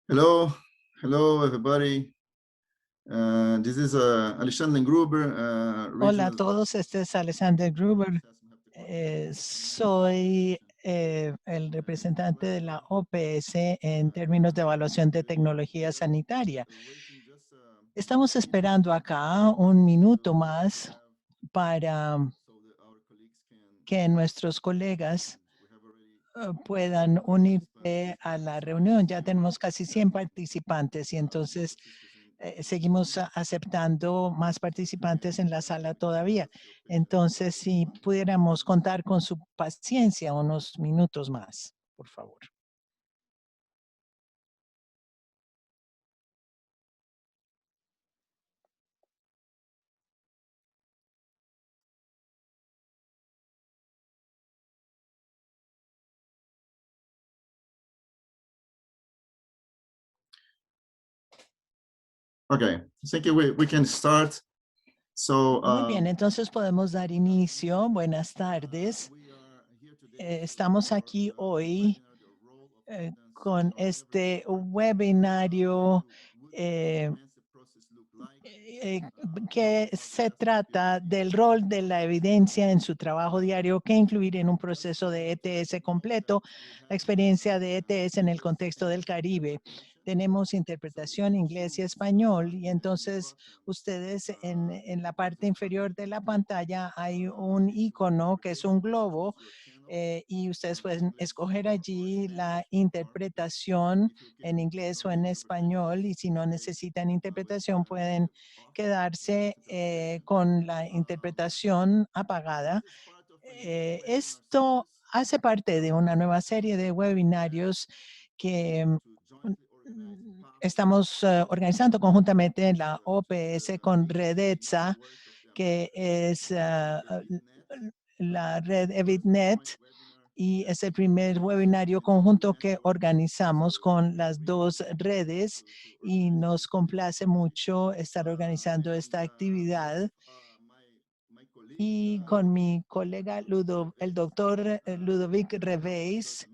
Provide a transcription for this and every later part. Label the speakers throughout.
Speaker 1: Hello, hello everybody. This is Alexander Gruber,
Speaker 2: Hola a
Speaker 1: Regional
Speaker 2: todos, este es Alexander Gruber. Soy el representante de la OPS en términos de evaluación de tecnología sanitaria. Estamos esperando acá un minuto más para que nuestros colegas puedan unirse a la reunión. Ya tenemos casi 100 participantes y entonces seguimos aceptando más participantes en la sala todavía. Entonces, si pudiéramos contar con su paciencia unos minutos más, por favor.
Speaker 1: Okay, I think we can start. So,
Speaker 2: Muy bien, entonces podemos dar inicio. Buenas tardes. Estamos aquí hoy con este webinario que se trata del rol de la evidencia en su trabajo diario, que incluir en un proceso de ETS completo, la experiencia de ETS en el contexto del Caribe. Tenemos interpretación inglés y español y entonces ustedes en la parte inferior de la pantalla hay un icono que es un globo y ustedes pueden escoger allí la interpretación en inglés o en español y si no necesitan interpretación pueden quedarse con la interpretación apagada. Esto hace parte de una nueva serie de webinarios que estamos organizando conjuntamente en la OPS con Redetza, que es la red EvitNet, y es el primer webinario conjunto que organizamos con las dos redes y nos complace mucho estar organizando esta actividad. Y con mi colega el doctor Ludovic Reveis,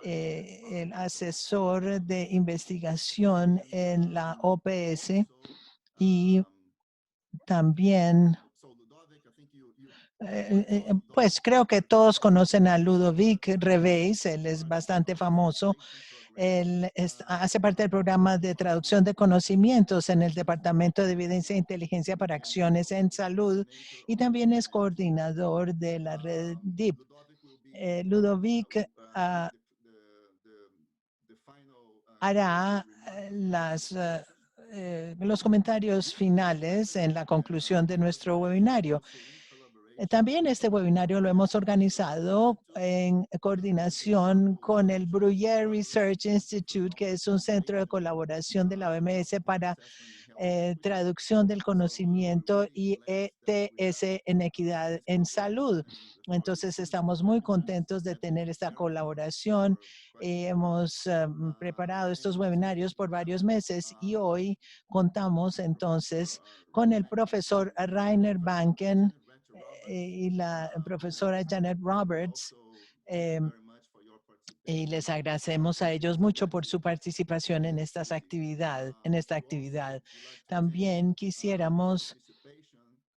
Speaker 2: el asesor de investigación en la OPS, y también pues creo que todos conocen a Ludovic Reveis, él es bastante famoso. Él hace parte del programa de traducción de conocimientos en el Departamento de Evidencia e Inteligencia para Acciones en Salud y también es coordinador de la red DIP. Ludovic hará los comentarios finales en la conclusión de nuestro webinario. También este webinario lo hemos organizado en coordinación con el Bruyère Research Institute, que es un centro de colaboración de la OMS para traducción del conocimiento y ETS en equidad en salud. Entonces estamos muy contentos de tener esta colaboración. Hemos preparado estos webinarios por varios meses y hoy contamos entonces con el profesor Rainer Banken y la profesora Janet Roberts. Y les agradecemos a ellos mucho por su participación en esta actividad. También quisiéramos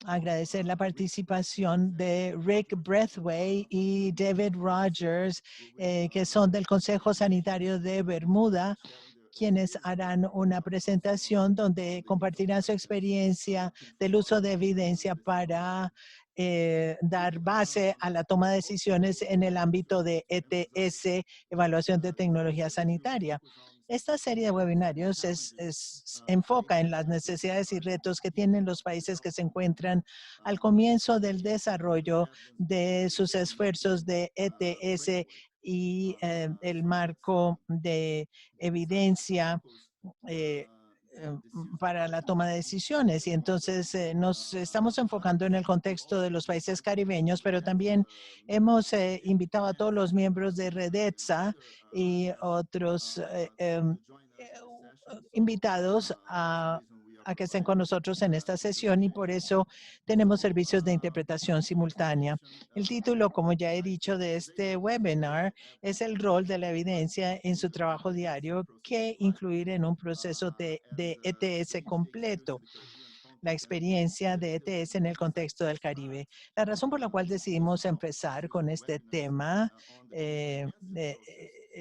Speaker 2: agradecer la participación de Rick Breathway y David Rogers, que son del Consejo Sanitario de Bermuda, quienes harán una presentación donde compartirán su experiencia del uso de evidencia para dar base a la toma de decisiones en el ámbito de ETS, evaluación de tecnología sanitaria. Esta serie de webinarios enfoca en las necesidades y retos que tienen los países que se encuentran al comienzo del desarrollo de sus esfuerzos de ETS y el marco de evidencia para la toma de decisiones. Y entonces nos estamos enfocando en el contexto de los países caribeños, pero también hemos invitado a todos los miembros de Redetza y otros invitados a a que estén con nosotros en esta sesión y por eso tenemos servicios de interpretación simultánea. El título, como ya he dicho, de este webinar es el rol de la evidencia en su trabajo diario que incluir en un proceso de ETS completo, la experiencia de ETS en el contexto del Caribe. La razón por la cual decidimos empezar con este tema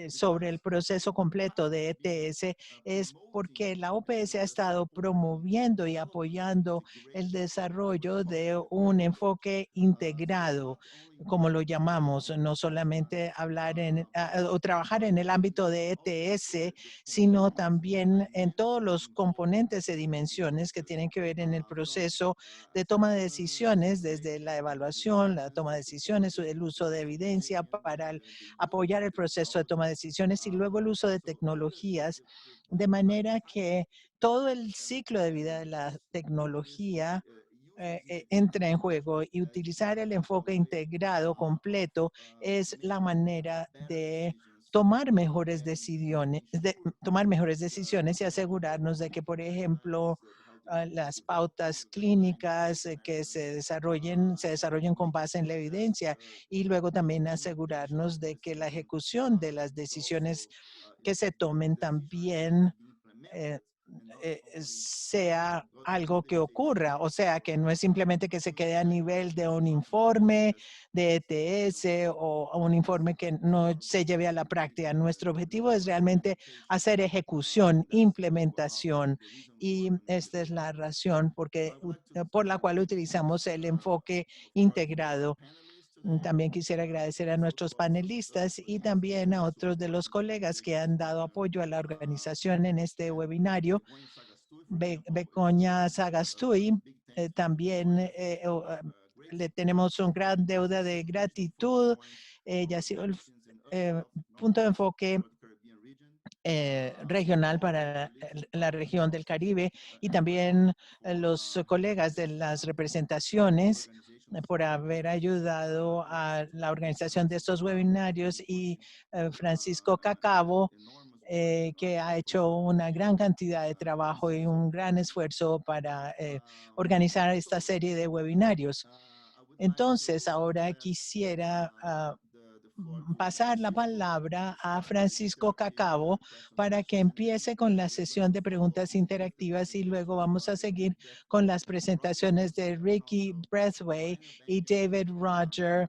Speaker 2: sobre el proceso completo de ETS es porque la OPS ha estado promoviendo y apoyando el desarrollo de un enfoque integrado, como lo llamamos, no solamente hablar o trabajar en el ámbito de ETS, sino también en todos los componentes y dimensiones que tienen que ver en el proceso de toma de decisiones, desde la evaluación, la toma de decisiones, el uso de evidencia para apoyar el proceso de toma de decisiones y luego el uso de tecnologías, de manera que todo el ciclo de vida de la tecnología entra en juego y utilizar el enfoque integrado completo es la manera de tomar mejores decisiones y asegurarnos de que, por ejemplo, las pautas clínicas que se desarrollen con base en la evidencia y luego también asegurarnos de que la ejecución de las decisiones que se tomen también eh, sea algo que ocurra, o sea, que no es simplemente que se quede a nivel de un informe de ETS o un informe que no se lleve a la práctica. Nuestro objetivo es realmente hacer ejecución, implementación, y esta es la razón por la cual utilizamos el enfoque integrado. También quisiera agradecer a nuestros panelistas y también a otros de los colegas que han dado apoyo a la organización en este webinario. Begoña Sagastui, también le tenemos un gran deuda de gratitud. Ella ha sido el punto de enfoque regional para la región del Caribe y también los colegas de las representaciones por haber ayudado a la organización de estos webinarios y Francisco Cacabo, que ha hecho una gran cantidad de trabajo y un gran esfuerzo para organizar esta serie de webinarios. Entonces, ahora quisiera pasar la palabra a Francisco Cacabo para que empiece con la sesión de preguntas interactivas y luego vamos a seguir con las presentaciones de Ricky Breathway y David Roger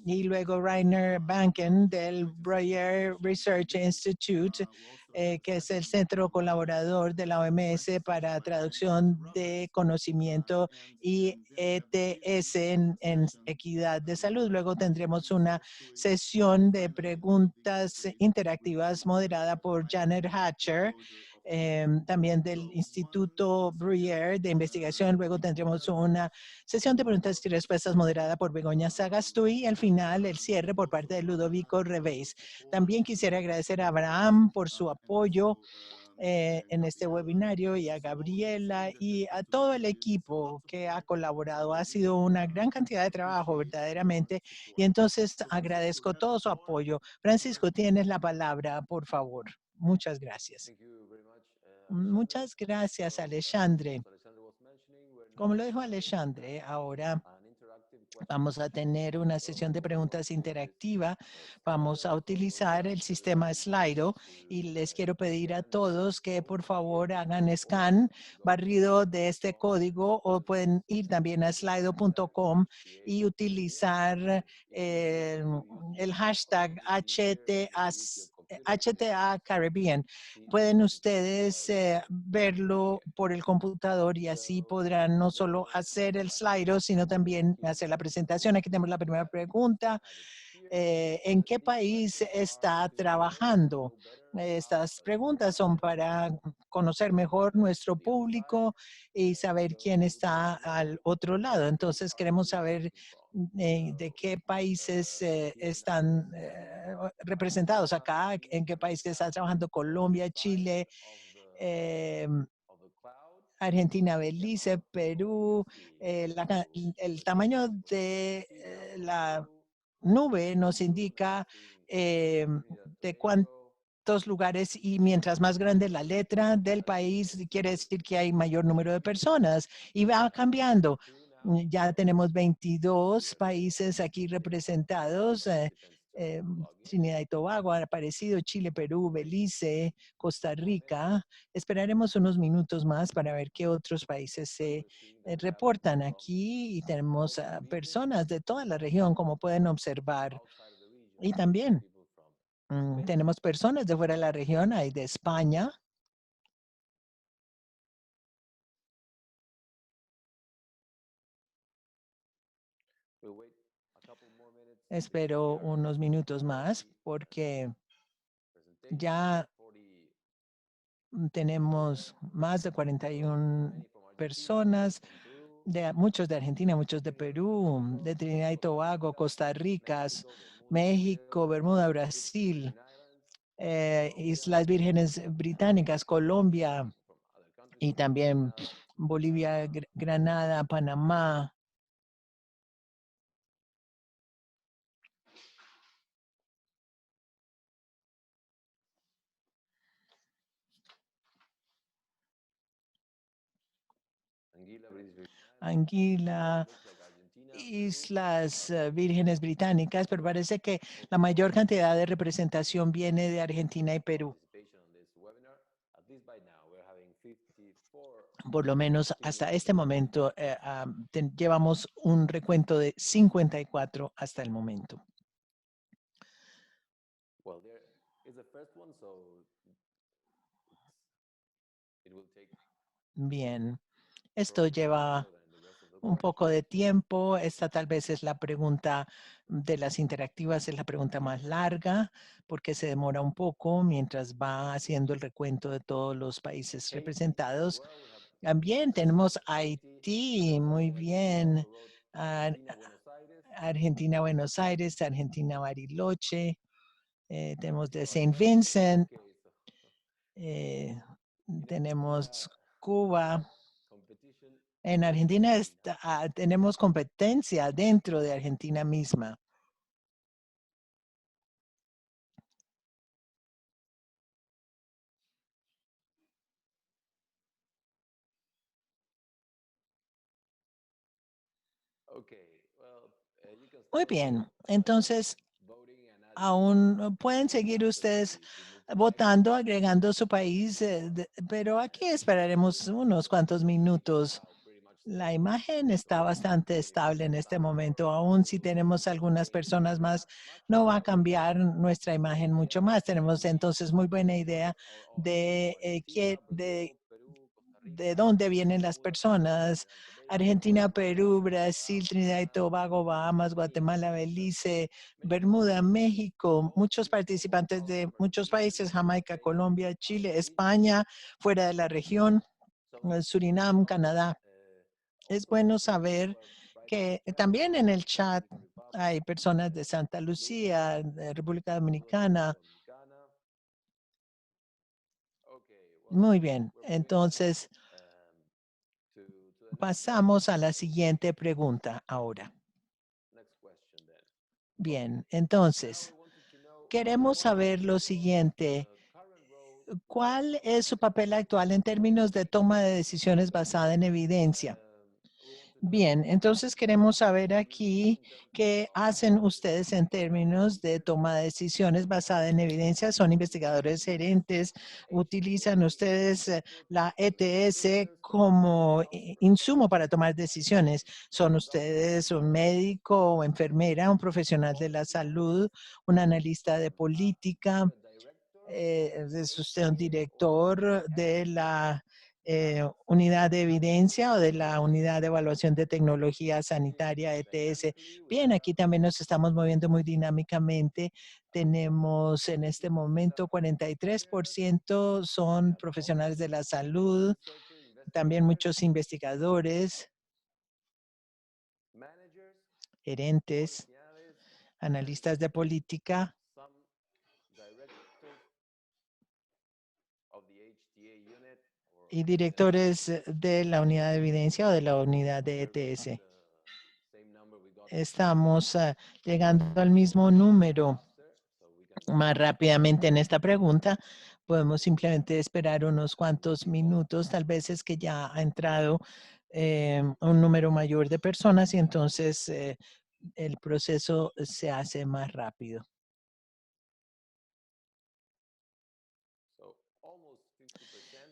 Speaker 2: y luego Rainer Banken del Breuer Research Institute, que es el centro colaborador de la OMS para traducción de conocimiento y ETS en equidad de salud. Luego tendremos una sesión de preguntas interactivas moderada por Janet Hatcher, también del Instituto Breuer de Investigación. Luego tendremos una sesión de preguntas y respuestas moderada por Begoña Sagastuy y al final el cierre por parte de Ludovico Reveis. También quisiera agradecer a Abraham por su apoyo en este webinario y a Gabriela y a todo el equipo que ha colaborado. Ha sido una gran cantidad de trabajo verdaderamente y entonces agradezco todo su apoyo. Francisco, tienes la palabra, por favor. Muchas gracias. Muchas gracias, Alexandre. Como lo dijo Alexandre, ahora vamos a tener una sesión de preguntas interactiva. Vamos a utilizar el sistema Slido y les quiero pedir a todos que por favor hagan scan barrido de este código o pueden ir también a slido.com y utilizar el hashtag HTA Caribbean. Pueden ustedes verlo por el computador y así podrán no solo hacer el Slido, sino también hacer la presentación. Aquí tenemos la primera pregunta. ¿En qué país está trabajando? Estas preguntas son para conocer mejor nuestro público y saber quién está al otro lado. Entonces queremos saber de qué países están representados acá, en qué país está trabajando Colombia, Chile, eh, Argentina, Belice, Perú. El tamaño de la nube nos indica eh, de cuánto estos lugares y mientras más grande la letra del país, quiere decir que hay mayor número de personas y va cambiando. Ya tenemos 22 países aquí representados. Trinidad y Tobago ha aparecido, Chile, Perú, Belice, Costa Rica. Esperaremos unos minutos más para ver qué otros países se reportan aquí y tenemos personas de toda la región, como pueden observar. Y también tenemos personas de fuera de la región, hay de España. Espero unos minutos más porque ya tenemos más de 41 personas, muchos de Argentina, muchos de Perú, de Trinidad y Tobago, Costa Rica, México, Bermuda, Brasil, Islas Vírgenes Británicas, Colombia y también Bolivia, Granada, Panamá. Anguila, Islas Vírgenes Británicas, pero parece que la mayor cantidad de representación viene de Argentina y Perú. Por lo menos hasta este momento llevamos un recuento de 54 hasta el momento. Bien, esto lleva un poco de tiempo. Esta tal vez es la pregunta de las interactivas, es la pregunta más larga porque se demora un poco mientras va haciendo el recuento de todos los países representados. También tenemos Haití, muy bien. Argentina, Buenos Aires, Argentina, Bariloche. Tenemos de Saint Vincent. Tenemos Cuba. En Argentina tenemos competencia dentro de Argentina misma. Muy bien, entonces aún pueden seguir ustedes votando, agregando su país, pero aquí esperaremos unos cuantos minutos. La imagen está bastante estable en este momento. Aún si tenemos algunas personas más, no va a cambiar nuestra imagen mucho más. Tenemos entonces muy buena idea de dónde vienen las personas. Argentina, Perú, Brasil, Trinidad y Tobago, Bahamas, Guatemala, Belice, Bermuda, México, muchos participantes de muchos países, Jamaica, Colombia, Chile, España, fuera de la región, Surinam, Canadá. Es bueno saber que también en el chat hay personas de Santa Lucía, de República Dominicana. Muy bien, entonces pasamos a la siguiente pregunta ahora. Bien, entonces, queremos saber lo siguiente. ¿Cuál es su papel actual en términos de toma de decisiones basada en evidencia? Bien, entonces queremos saber aquí qué hacen ustedes en términos de toma de decisiones basada en evidencia. Son investigadores gerentes, utilizan ustedes la ETS como insumo para tomar decisiones. Son ustedes un médico o enfermera, un profesional de la salud, un analista de política. Es usted un director de la unidad de evidencia o de la unidad de evaluación de tecnología sanitaria ETS. Bien, aquí también nos estamos moviendo muy dinámicamente. Tenemos en este momento 43% son profesionales de la salud, también muchos investigadores, gerentes, analistas de política y directores de la unidad de evidencia o de la unidad de ETS. Estamos llegando al mismo número. más rápidamente en esta pregunta. Podemos simplemente esperar unos cuantos minutos. Tal vez es que ya ha entrado un número mayor de personas y entonces el proceso se hace más rápido.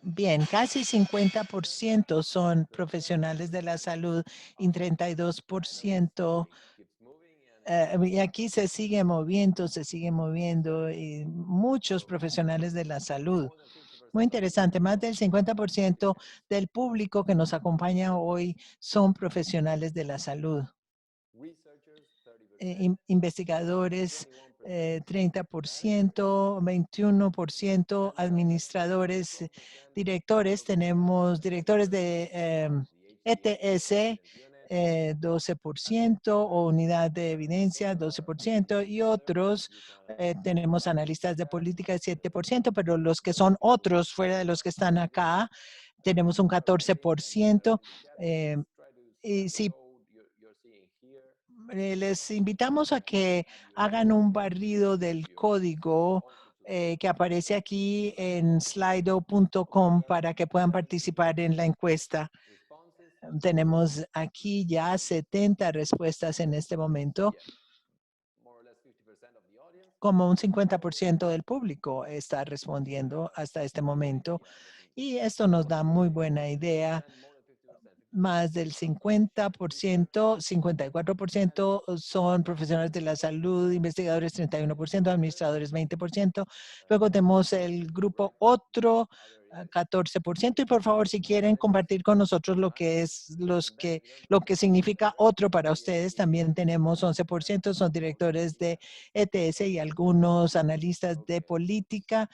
Speaker 2: Bien, casi 50% son profesionales de la salud y 32%. Y aquí se sigue moviendo y muchos profesionales de la salud. Muy interesante, más del 50% del público que nos acompaña hoy son profesionales de la salud. Investigadores, 30%, 21% administradores, directores. Tenemos directores de ETS, 12%, o unidad de evidencia, 12%, y otros, tenemos analistas de política, 7%, pero los que son otros, fuera de los que están acá, tenemos un 14%. Y si les invitamos a que hagan un barrido del código que aparece aquí en slido.com para que puedan participar en la encuesta. Tenemos aquí ya 70 respuestas en este momento. Como un 50% del público está respondiendo hasta este momento. Y esto nos da muy buena idea. Más del 50%, 54% son profesionales de la salud, investigadores 31%, administradores 20%. Luego tenemos el grupo otro, 14%. Y por favor, si quieren compartir con nosotros lo que es lo que significa otro para ustedes, también tenemos 11%, son directores de ETS y algunos analistas de política.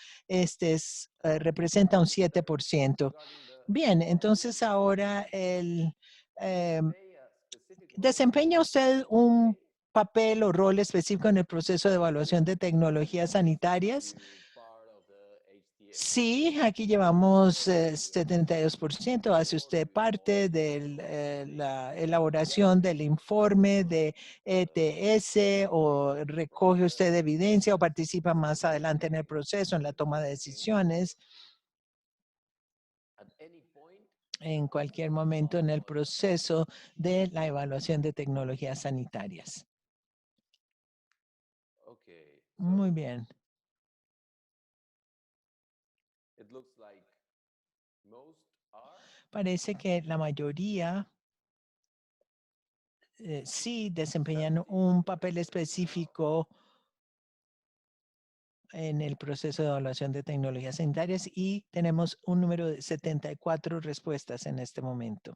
Speaker 2: Representa un 7%. Bien, entonces ahora eh, ¿desempeña usted un papel o rol específico en el proceso de evaluación de tecnologías sanitarias? Sí, aquí llevamos 72%. ¿Hace usted parte de la elaboración del informe de ETS o recoge usted evidencia o participa más adelante en el proceso, en la toma de decisiones? En cualquier momento en el proceso de la evaluación de tecnologías sanitarias. Muy bien. Parece que la mayoría sí desempeñan un papel específico en el proceso de evaluación de tecnologías sanitarias y tenemos un número de 74 respuestas en este momento.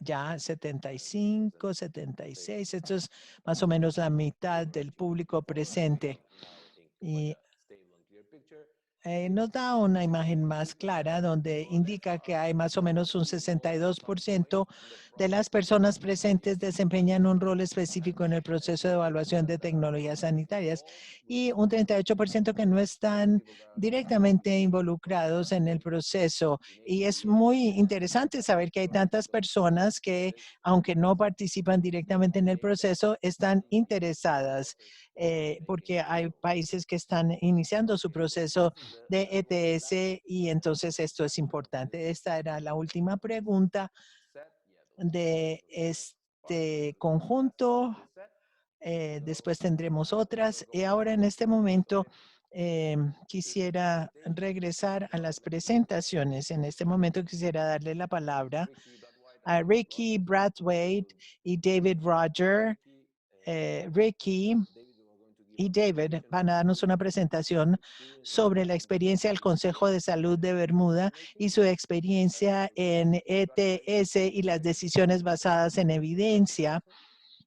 Speaker 2: Ya 75, 76, esto es más o menos la mitad del público presente. Y nos da una imagen más clara donde indica que hay más o menos un 62% de las personas presentes desempeñan un rol específico en el proceso de evaluación de tecnologías sanitarias y un 38% que no están directamente involucrados en el proceso. Y es muy interesante saber que hay tantas personas que, aunque no participan directamente en el proceso, están interesadas. Porque hay países que están iniciando su proceso de ETS y entonces esto es importante. Esta era la última pregunta de este conjunto. Después tendremos otras. Y ahora en este momento quisiera regresar a las presentaciones. En este momento quisiera darle la palabra a Ricky Brathwaite y David Roger. Ricky y David van a darnos una presentación sobre la experiencia del Consejo de Salud de Bermuda y su experiencia en ETS y las decisiones basadas en evidencia.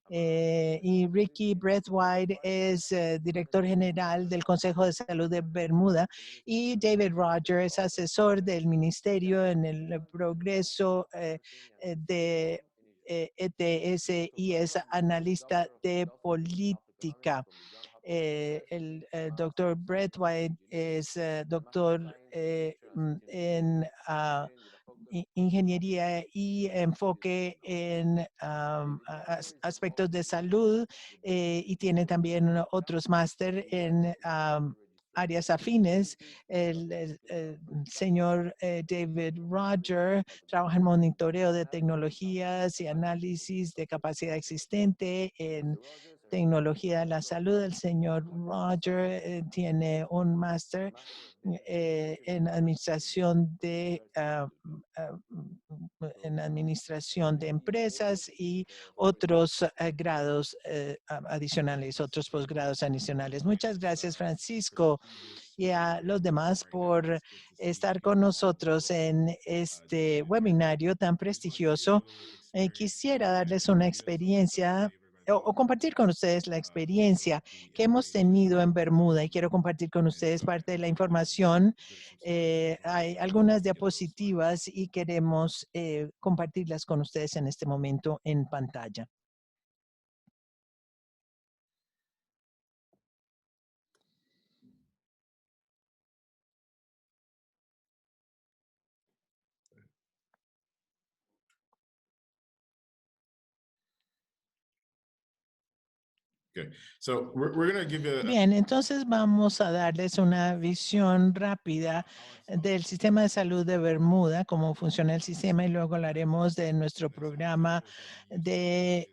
Speaker 2: Y Ricky Brathwaite es director general del Consejo de Salud de Bermuda y David Rogers es asesor del ministerio en el progreso de ETS y es analista de política. El doctor Brathwaite es doctor en ingeniería y enfoque en aspectos de salud y tiene también otros máster en áreas afines. El señor David Roger trabaja en monitoreo de tecnologías y análisis de capacidad existente en tecnología de la salud. El señor Roger tiene un máster en administración de en administración de empresas y otros grados adicionales, otros posgrados adicionales. Muchas gracias, Francisco, y a los demás por estar con nosotros en este webinario tan prestigioso. Quisiera darles una experiencia o compartir con ustedes la experiencia que hemos tenido en Bermuda y quiero compartir con ustedes parte de la información. Hay algunas diapositivas y queremos compartirlas con ustedes en este momento en pantalla. Bien, entonces vamos a darles una visión rápida del sistema de salud de Bermuda, cómo funciona el sistema y luego hablaremos de nuestro programa de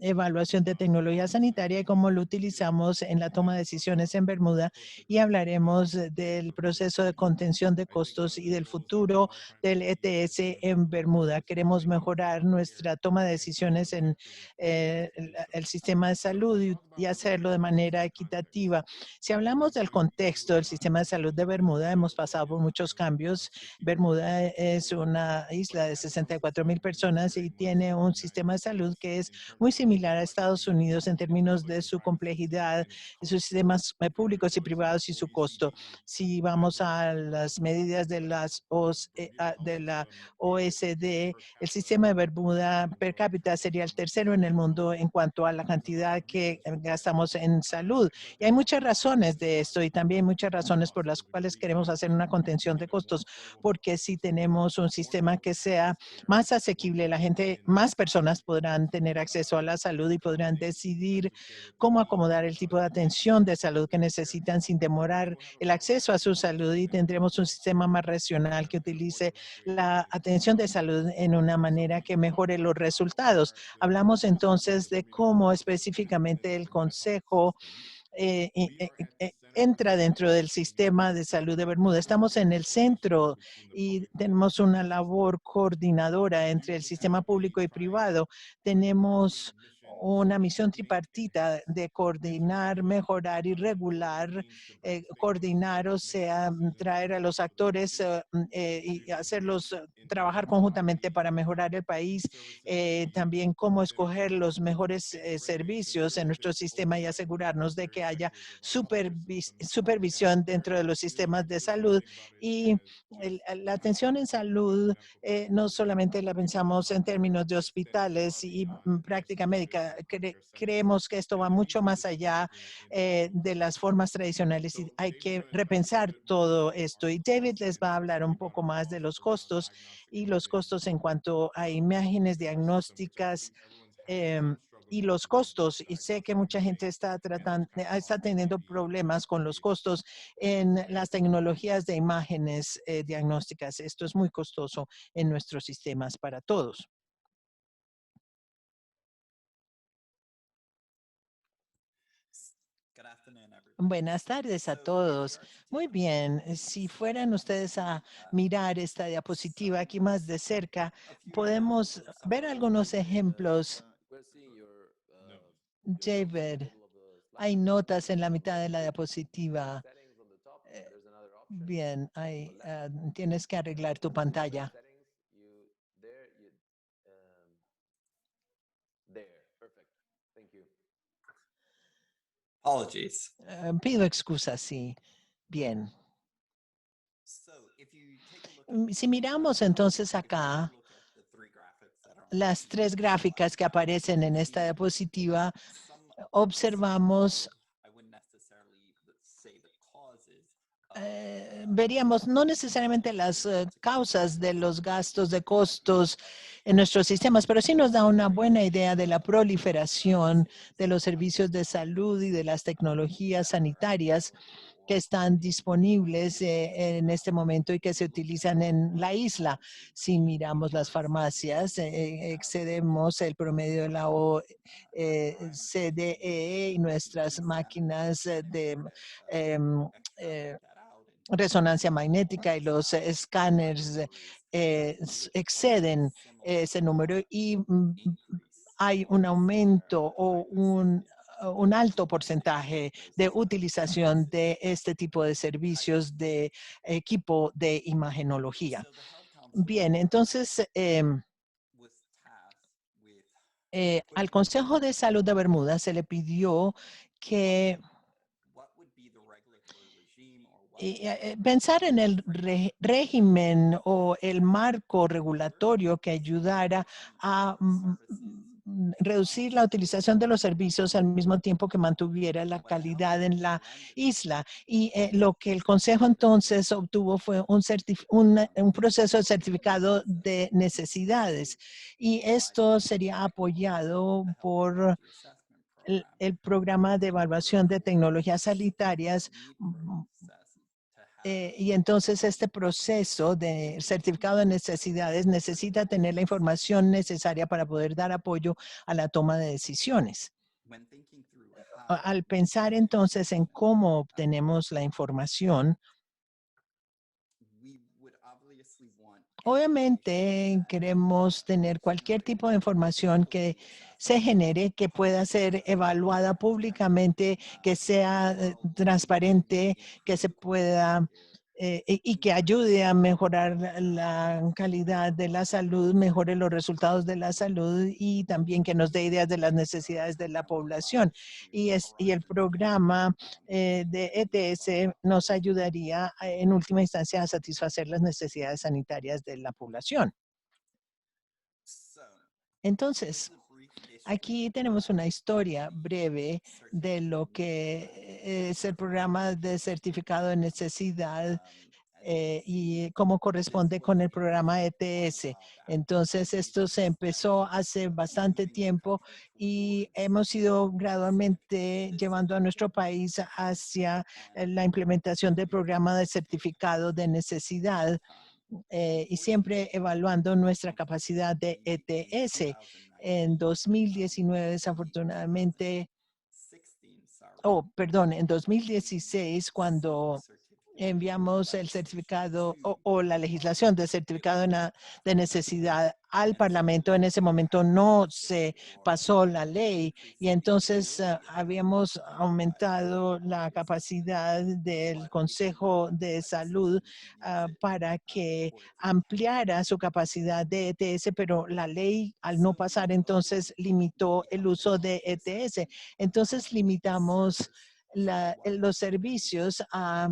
Speaker 2: evaluación de tecnología sanitaria y cómo lo utilizamos en la toma de decisiones en Bermuda y hablaremos del proceso de contención de costos y del futuro del ETS en Bermuda. Queremos mejorar nuestra toma de decisiones en el sistema de salud y hacerlo de manera equitativa. Si hablamos del contexto del sistema de salud de Bermuda, hemos pasado por muchos cambios. Bermuda es una isla de 64,000 personas y tiene un sistema de salud que es muy similar a Estados Unidos en términos de su complejidad, sus sistemas públicos y privados y su costo. Si vamos a las medidas de de la OSD, el sistema de Bermuda per cápita sería el tercero en el mundo en cuanto a la cantidad que gastamos en salud. Y hay muchas razones de esto y también muchas razones por las cuales queremos hacer una contención de costos, porque si tenemos un sistema que sea más asequible, la gente, más personas podrán tener acceso a la salud y podrán decidir cómo acomodar el tipo de atención de salud que necesitan sin demorar el acceso a su salud y tendremos un sistema más racional que utilice la atención de salud en una manera que mejore los resultados. Hablamos entonces de cómo específicamente el Consejo entra dentro del sistema de salud de Bermuda. Estamos en el centro y tenemos una labor coordinadora entre el sistema público y privado. Tenemos una misión tripartita de coordinar, mejorar y regular, coordinar, o sea, traer a los actores y hacerlos trabajar conjuntamente para mejorar el país, también cómo escoger los mejores servicios en nuestro sistema y asegurarnos de que haya supervisión dentro de los sistemas de salud y la atención en salud no solamente la pensamos en términos de hospitales y práctica médica, creemos que esto va mucho más allá de las formas tradicionales y hay que repensar todo esto. Y David les va a hablar un poco más de los costos y los costos en cuanto a imágenes diagnósticas y los costos. Y sé que mucha gente está teniendo problemas con los costos en las tecnologías de imágenes diagnósticas. Esto es muy costoso en nuestros sistemas para todos. Buenas tardes a todos. Muy bien, si fueran ustedes a mirar esta diapositiva aquí más de cerca, podemos ver algunos ejemplos. David, hay notas en la mitad de la diapositiva. Bien, tienes que arreglar tu pantalla. Pido excusas, sí. Bien. Si miramos entonces acá las tres gráficas que aparecen en esta diapositiva, observamos veríamos no necesariamente las causas de los gastos de costos en nuestros sistemas, pero sí nos da una buena idea de la proliferación de los servicios de salud y de las tecnologías sanitarias que están disponibles en este momento y que se utilizan en la isla. Si miramos las farmacias, excedemos el promedio de la OCDE y nuestras máquinas de em, eh, resonancia magnética y los escáneres exceden ese número y hay un aumento o un alto porcentaje de utilización de este tipo de servicios de equipo de imagenología. Bien, entonces al Consejo de Salud de Bermuda se le pidió que pensar en el régimen o el marco regulatorio que ayudara a reducir la utilización de los servicios al mismo tiempo que mantuviera la calidad en la isla. Y lo que el Consejo entonces obtuvo fue un proceso de certificado de necesidades. Y esto sería apoyado por el programa de evaluación de tecnologías sanitarias. Y entonces este proceso de certificado de necesidades necesita tener la información necesaria para poder dar apoyo a la toma de decisiones. Al pensar entonces en cómo obtenemos la información, obviamente queremos tener cualquier tipo de información que se genere, que pueda ser evaluada públicamente, que sea transparente, que se pueda y que ayude a mejorar la calidad de la salud, mejore los resultados de la salud y también que nos dé ideas de las necesidades de la población. Y el programa de ETS nos ayudaría en última instancia a satisfacer las necesidades sanitarias de la población. Entonces, aquí tenemos una historia breve de lo que es el programa de certificado de necesidad y cómo corresponde con el programa ETS. Entonces, esto se empezó hace bastante tiempo y hemos ido gradualmente llevando a nuestro país hacia la implementación del programa de certificado de necesidad y siempre evaluando nuestra capacidad de ETS. En 2019, desafortunadamente, perdón, en 2016, cuando enviamos el certificado o la legislación de certificado de necesidad al Parlamento. En ese momento no se pasó la ley y entonces habíamos aumentado la capacidad del Consejo de Salud para que ampliara su capacidad de ETS, pero la ley al no pasar entonces limitó el uso de ETS. Entonces limitamos los servicios a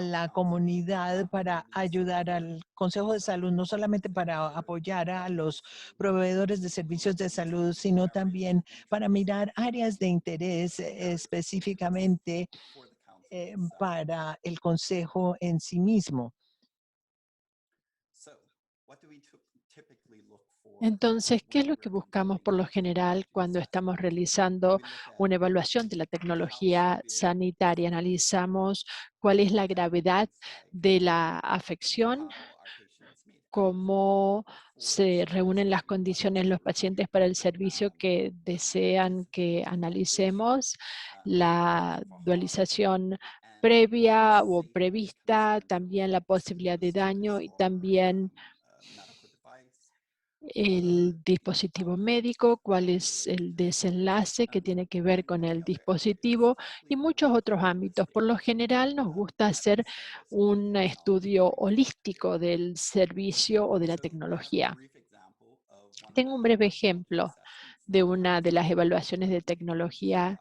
Speaker 2: la comunidad para ayudar al Consejo de Salud, no solamente para apoyar a los proveedores de servicios de salud, sino también para mirar áreas de interés específicamente para el Consejo en sí mismo.
Speaker 3: Entonces, ¿qué es lo que buscamos por lo general cuando estamos realizando una evaluación de la tecnología sanitaria? Analizamos cuál es la gravedad de la afección, cómo se reúnen las condiciones los pacientes para el servicio que desean que analicemos, la dualización previa o prevista, también la posibilidad de daño y también el dispositivo médico, cuál es el desenlace que tiene que ver con el dispositivo y muchos otros ámbitos. Por lo general nos gusta hacer un estudio holístico del servicio o de la tecnología. Tengo un breve ejemplo de una de las evaluaciones de tecnología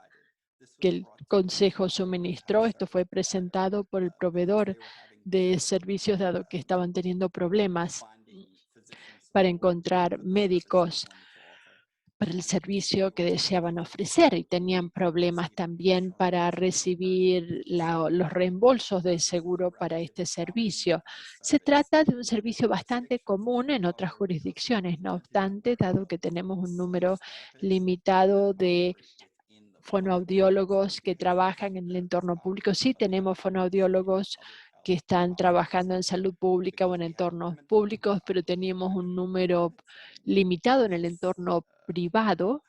Speaker 3: que el Consejo suministró. Esto fue presentado por el proveedor de servicios dado que estaban teniendo problemas para encontrar médicos para el servicio que deseaban ofrecer y tenían problemas también para recibir los reembolsos del seguro para este servicio. Se trata de un servicio bastante común en otras jurisdicciones, no obstante, dado que tenemos un número limitado de fonoaudiólogos que trabajan en el entorno público. Sí tenemos fonoaudiólogos que están trabajando en salud pública o en entornos públicos, pero teníamos un número limitado en el entorno privado.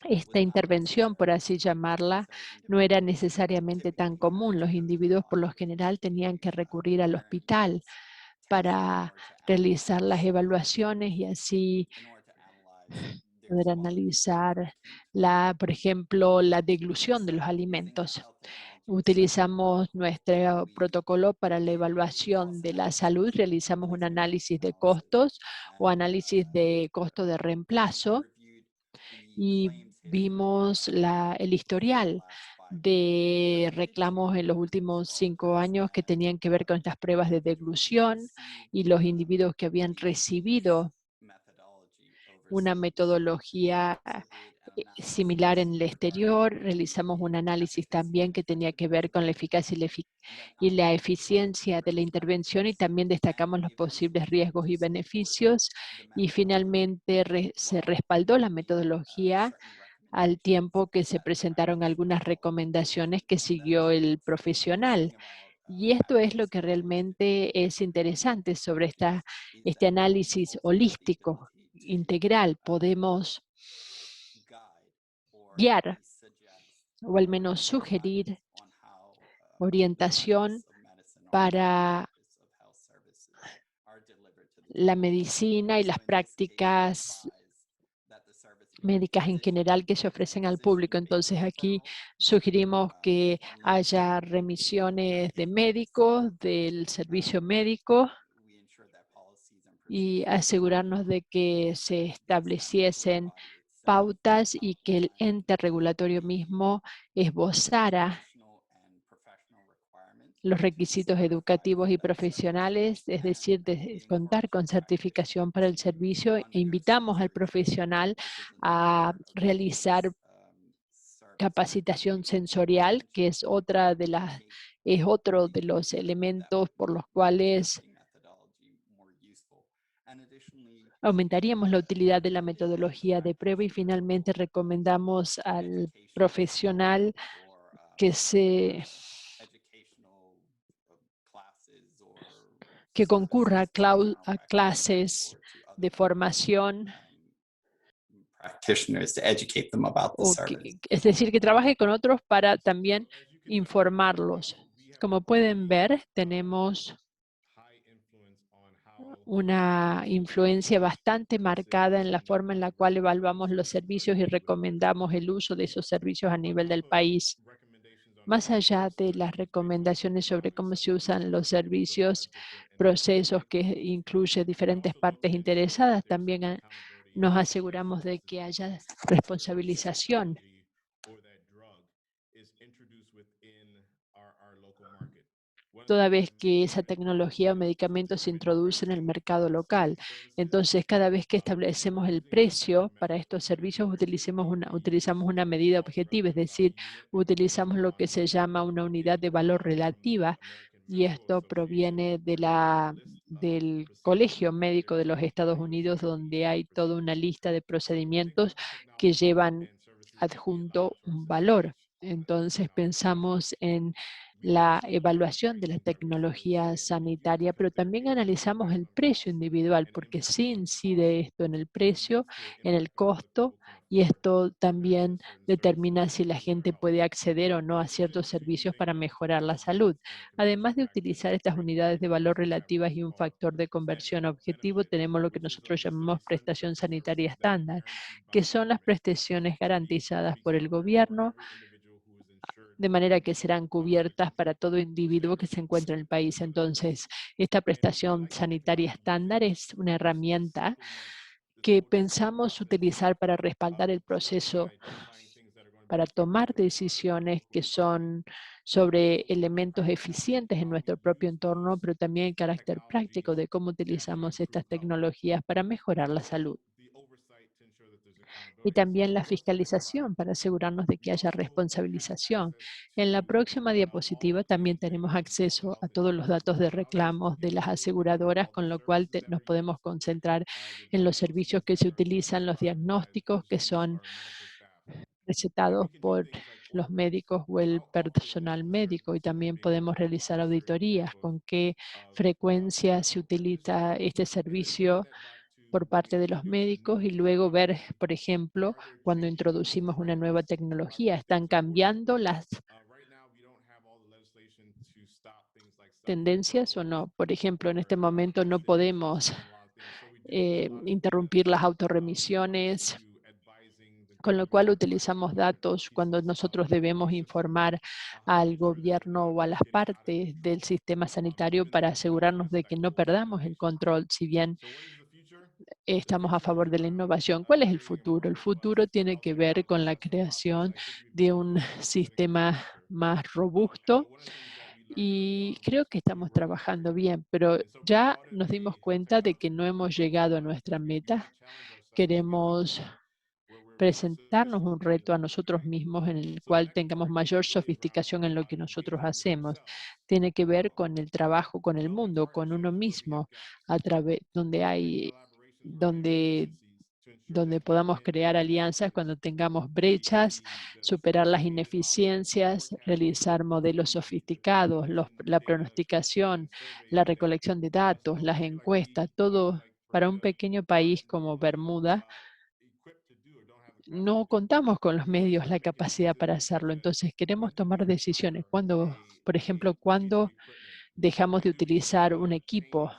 Speaker 3: Esta intervención, por así llamarla, no era necesariamente tan común. Los individuos por lo general tenían que recurrir al hospital para realizar las evaluaciones y así poder analizar, por ejemplo, la deglución de los alimentos. Utilizamos nuestro protocolo para la evaluación de la salud, realizamos un análisis de costos o análisis de costo de reemplazo y vimos el historial de reclamos en los últimos 5 años que tenían que ver con estas pruebas de deglución y los individuos que habían recibido una metodología similar en el exterior. Realizamos un análisis también que tenía que ver con la eficacia y la eficiencia de la intervención y también destacamos los posibles riesgos y beneficios. Y finalmente se respaldó la metodología al tiempo que se presentaron algunas recomendaciones que siguió el profesional. Y esto es lo que realmente es interesante sobre este análisis holístico, integral. Podemos guiar o al menos sugerir orientación para la medicina y las prácticas médicas en general que se ofrecen al público. Entonces aquí sugerimos que haya remisiones de médicos, del servicio médico y asegurarnos de que se estableciesen pautas y que el ente regulatorio mismo esbozara los requisitos educativos y profesionales, es decir, de contar con certificación para el servicio, e invitamos al profesional a realizar capacitación sensorial, que es otro de los elementos por los cuales aumentaríamos la utilidad de la metodología de prueba y finalmente recomendamos al profesional que concurra a clases de formación, es decir, que trabaje con otros para también informarlos. Como pueden ver, tenemos una influencia bastante marcada en la forma en la cual evaluamos los servicios y recomendamos el uso de esos servicios a nivel del país. Más allá de las recomendaciones sobre cómo se usan los servicios, procesos que incluye diferentes partes interesadas, también nos aseguramos de que haya responsabilización toda vez que esa tecnología o medicamento se introduce en el mercado local. Entonces, cada vez que establecemos el precio para estos servicios, utilizamos una medida objetiva, es decir, utilizamos lo que se llama una unidad de valor relativa, y esto proviene del Colegio Médico de los Estados Unidos, donde hay toda una lista de procedimientos que llevan adjunto un valor. Entonces, pensamos en la evaluación de la tecnología sanitaria, pero también analizamos el precio individual, porque sí incide esto en el precio, en el costo, y esto también determina si la gente puede acceder o no a ciertos servicios para mejorar la salud. Además de utilizar estas unidades de valor relativas y un factor de conversión objetivo, tenemos lo que nosotros llamamos prestación sanitaria estándar, que son las prestaciones garantizadas por el gobierno, de manera que serán cubiertas para todo individuo que se encuentre en el país. Entonces, esta prestación sanitaria estándar es una herramienta que pensamos utilizar para respaldar el proceso, para tomar decisiones que son sobre elementos eficientes en nuestro propio entorno, pero también el carácter práctico de cómo utilizamos estas tecnologías para mejorar la salud. y también la fiscalización para asegurarnos de que haya responsabilización. En la próxima diapositiva también tenemos acceso a todos los datos de reclamos de las aseguradoras, con lo cual nos podemos concentrar en los servicios que se utilizan, los diagnósticos que son recetados por los médicos o el personal médico, y también podemos realizar auditorías con qué frecuencia se utiliza este servicio por parte de los médicos, y luego ver, por ejemplo, cuando introducimos una nueva tecnología, ¿están cambiando las tendencias o no? Por ejemplo, en este momento no podemos interrumpir las autorremisiones, con lo cual utilizamos datos cuando nosotros debemos informar al gobierno o a las partes del sistema sanitario para asegurarnos de que no perdamos el control, si bien estamos a favor de la innovación. ¿Cuál es el futuro? El futuro tiene que ver con la creación de un sistema más robusto, y creo que estamos trabajando bien, pero ya nos dimos cuenta de que no hemos llegado a nuestra meta. Queremos presentarnos un reto a nosotros mismos en el cual tengamos mayor sofisticación en lo que nosotros hacemos. Tiene que ver con el trabajo con el mundo, con uno mismo, a través donde donde podamos crear alianzas cuando tengamos brechas, superar las ineficiencias, realizar modelos sofisticados, la pronosticación, la recolección de datos, las encuestas, todo para un pequeño país como Bermuda. No contamos con los medios, la capacidad para hacerlo. Entonces queremos tomar decisiones. Cuando, por ejemplo, cuando dejamos de utilizar un equipo,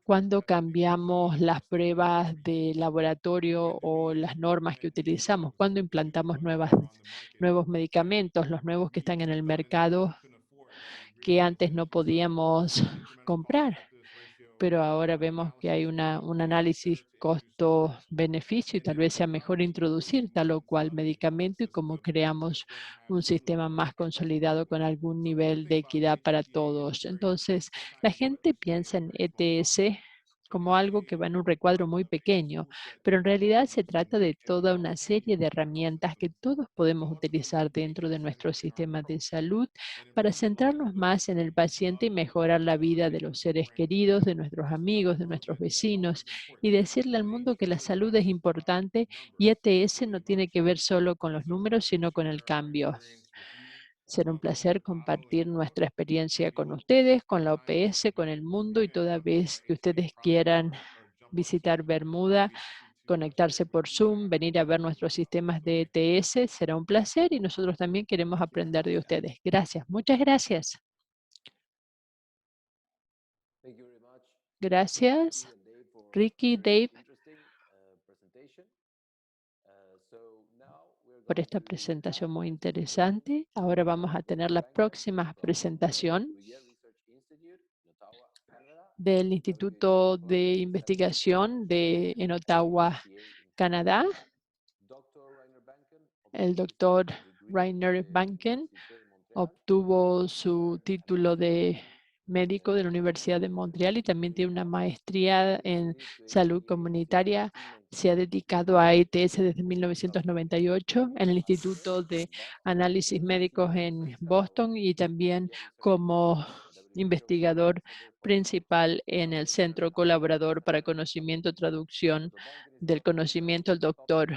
Speaker 3: cuando cambiamos las pruebas de laboratorio o las normas que utilizamos, cuando implantamos nuevos medicamentos, los nuevos que están en el mercado que antes no podíamos comprar, pero ahora vemos que hay un análisis costo-beneficio y tal vez sea mejor introducir tal o cual medicamento, y cómo creamos un sistema más consolidado con algún nivel de equidad para todos. Entonces, la gente piensa en ETS como algo que va en un recuadro muy pequeño, pero en realidad se trata de toda una serie de herramientas que todos podemos utilizar dentro de nuestro sistema de salud para centrarnos más en el paciente y mejorar la vida de los seres queridos, de nuestros amigos, de nuestros vecinos, y decirle al mundo que la salud es importante y ETS no tiene que ver solo con los números, sino con el cambio. Será un placer compartir nuestra experiencia con ustedes, con la OPS, con el mundo, y toda vez que ustedes quieran visitar Bermuda, conectarse por Zoom, venir a ver nuestros sistemas de ETS, será un placer, y nosotros también queremos aprender de ustedes. Gracias, muchas gracias. Gracias, Ricky, Dave, por esta presentación muy interesante. Ahora vamos a tener la próxima presentación del Instituto de Investigación en Ottawa, Canadá. El doctor Rainer Banken obtuvo su título de médico de la Universidad de Montreal y también tiene una maestría en salud comunitaria. Se ha dedicado a ETS desde 1998 en el Instituto de Análisis Médicos en Boston, y también como investigador principal en el Centro Colaborador para Conocimiento y Traducción del Conocimiento. El doctor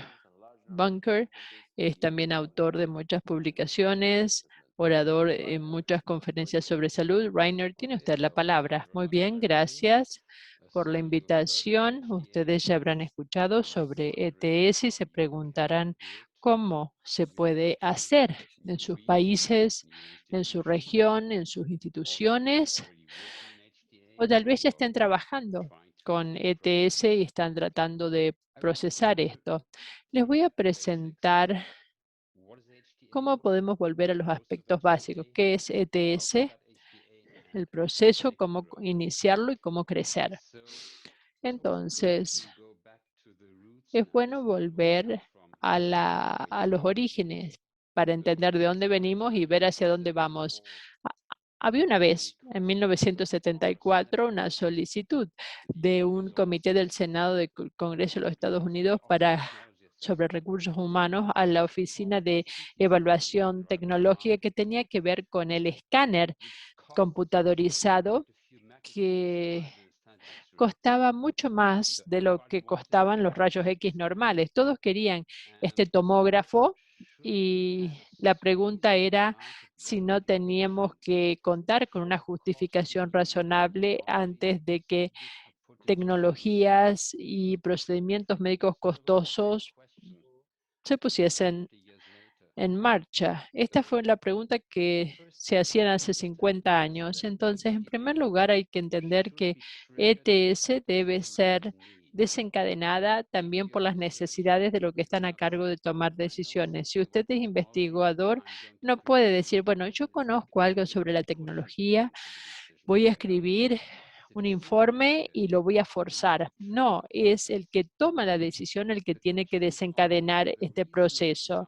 Speaker 3: Bunker es también autor de muchas publicaciones, orador en muchas conferencias sobre salud. Rainer, tiene usted la palabra. Muy bien, gracias por la invitación. Ustedes ya habrán escuchado sobre ETS y se preguntarán cómo se puede hacer en sus países, en su región, en sus instituciones, o tal vez ya estén trabajando con ETS y están tratando de procesar esto. Les voy a presentar cómo podemos volver a los aspectos básicos. ¿Qué es ETS? El proceso, cómo iniciarlo y cómo crecer. Entonces, es bueno volver a los orígenes para entender de dónde venimos y ver hacia dónde vamos. Había una vez, en 1974, una solicitud de un comité del Senado del Congreso de los Estados Unidos para sobre recursos humanos a la oficina de evaluación tecnológica que tenía que ver con el escáner computadorizado que costaba mucho más de lo que costaban los rayos X normales. Todos querían este tomógrafo y la pregunta era si no teníamos que contar con una justificación razonable antes de que tecnologías y procedimientos médicos costosos se pusiesen en marcha. Esta fue la pregunta que se hacían hace 50 años. Entonces, en primer lugar, hay que entender que ETS debe ser desencadenada también por las necesidades de los que están a cargo de tomar decisiones. Si usted es investigador, no puede decir, bueno, yo conozco algo sobre la tecnología, voy a escribir un informe y lo voy a forzar. No, es el que toma la decisión el que tiene que desencadenar este proceso.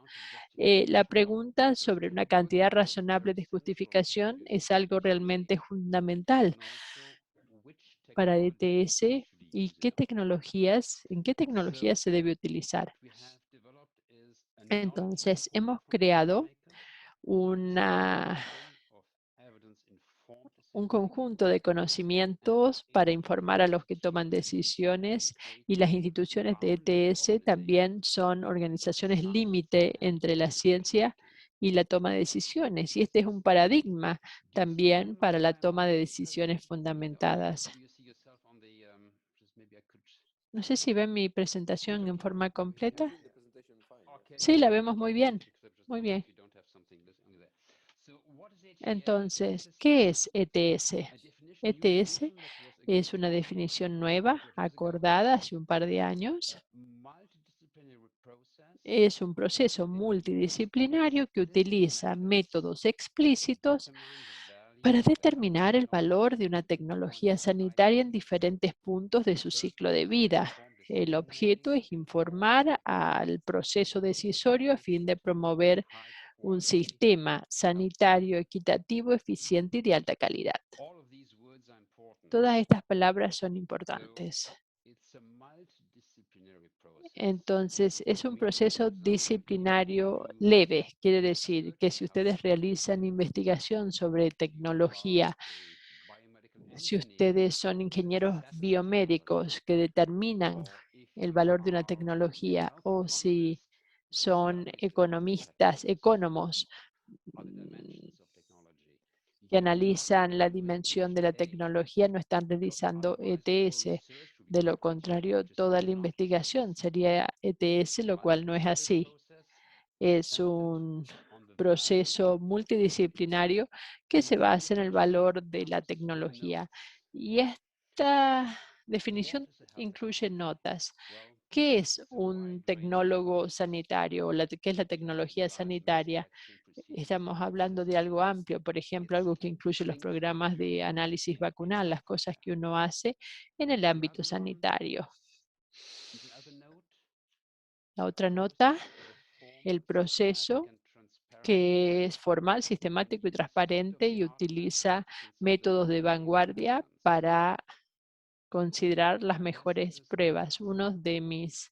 Speaker 3: La pregunta sobre una cantidad razonable de justificación es algo realmente fundamental para ETS y en qué tecnologías se debe utilizar. Entonces, hemos creado un conjunto de conocimientos para informar a los que toman decisiones y las instituciones de ETS también son organizaciones límite entre la ciencia y la toma de decisiones. Y este es un paradigma también para la toma de decisiones fundamentadas. No sé si ven mi presentación en forma completa. Sí, la vemos muy bien. Muy bien. Entonces, ¿qué es ETS? ETS es una definición nueva, acordada hace un par de años. Es un proceso multidisciplinario que utiliza métodos explícitos para determinar el valor de una tecnología sanitaria en diferentes puntos de su ciclo de vida. El objeto es informar al proceso decisorio a fin de promover un sistema sanitario equitativo, eficiente y de alta calidad. Todas estas palabras son importantes. Entonces, es un proceso disciplinario leve. Quiere decir que si ustedes realizan investigación sobre tecnología, si ustedes son ingenieros biomédicos que determinan el valor de una tecnología o si son economistas, ecónomos que analizan la dimensión de la tecnología, no están realizando ETS. De lo contrario, toda la investigación sería ETS, lo cual no es así. Es un proceso multidisciplinario que se basa en el valor de la tecnología. Y esta definición incluye notas. ¿Qué es un tecnólogo sanitario o qué es la tecnología sanitaria? Estamos hablando de algo amplio, por ejemplo, algo que incluye los programas de análisis vacunal, las cosas que uno hace en el ámbito sanitario. La otra nota, el proceso que es formal, sistemático y transparente y utiliza métodos de vanguardia para considerar las mejores pruebas. Uno de mis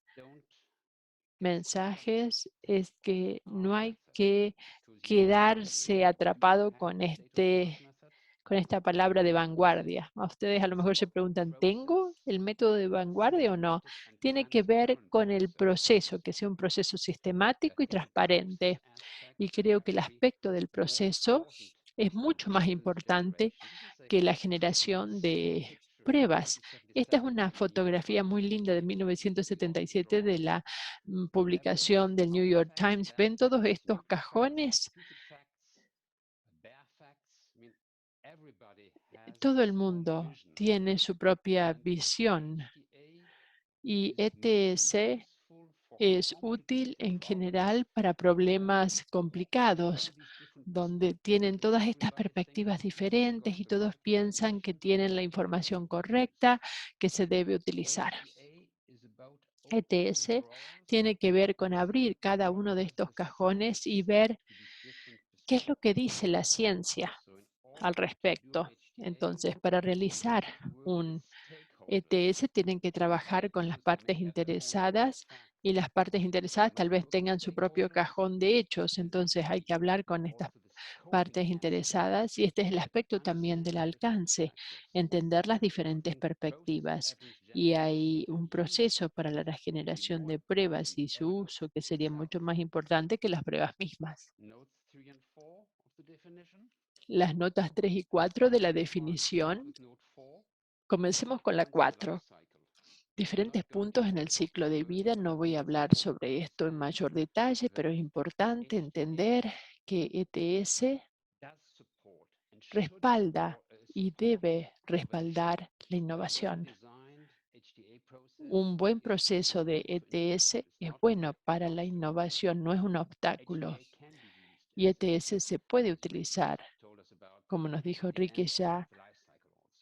Speaker 3: mensajes es que no hay que quedarse atrapado con esta palabra de vanguardia. A ustedes a lo mejor se preguntan, ¿tengo el método de vanguardia o no? Tiene que ver con el proceso, que sea un proceso sistemático y transparente. Y creo que el aspecto del proceso es mucho más importante que la generación de pruebas. Esta es una fotografía muy linda de 1977 de la publicación del New York Times. ¿Ven todos estos cajones? Todo el mundo tiene su propia visión y ETS es útil en general para problemas complicados, donde tienen todas estas perspectivas diferentes y todos piensan que tienen la información correcta que se debe utilizar. ETS tiene que ver con abrir cada uno de estos cajones y ver qué es lo que dice la ciencia al respecto. Entonces, para realizar un ETS tienen que trabajar con las partes interesadas y las partes interesadas tal vez tengan su propio cajón de hechos, entonces hay que hablar con estas partes interesadas y este es el aspecto también del alcance, entender las diferentes perspectivas. Y hay un proceso para la generación de pruebas y su uso que sería mucho más importante que las pruebas mismas. Las notas 3 y 4 de la definición. Comencemos con la 4. Diferentes puntos en el ciclo de vida. No voy a hablar sobre esto en mayor detalle, pero es importante entender que ETS respalda y debe respaldar la innovación. Un buen proceso de ETS es bueno para la innovación, no es un obstáculo. Y ETS se puede utilizar, como nos dijo Ricky ya,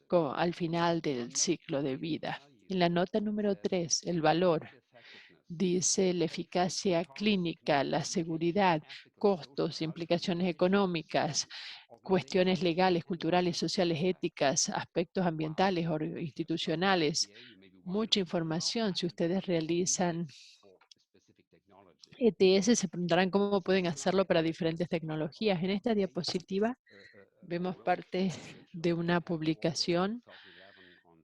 Speaker 3: al final del ciclo de vida. En la nota número 3, el valor, dice la eficacia clínica, la seguridad, costos, implicaciones económicas, cuestiones legales, culturales, sociales, éticas, aspectos ambientales o institucionales. Mucha información. Si ustedes realizan ETS, se preguntarán cómo pueden hacerlo para diferentes tecnologías. En esta diapositiva vemos parte de una publicación.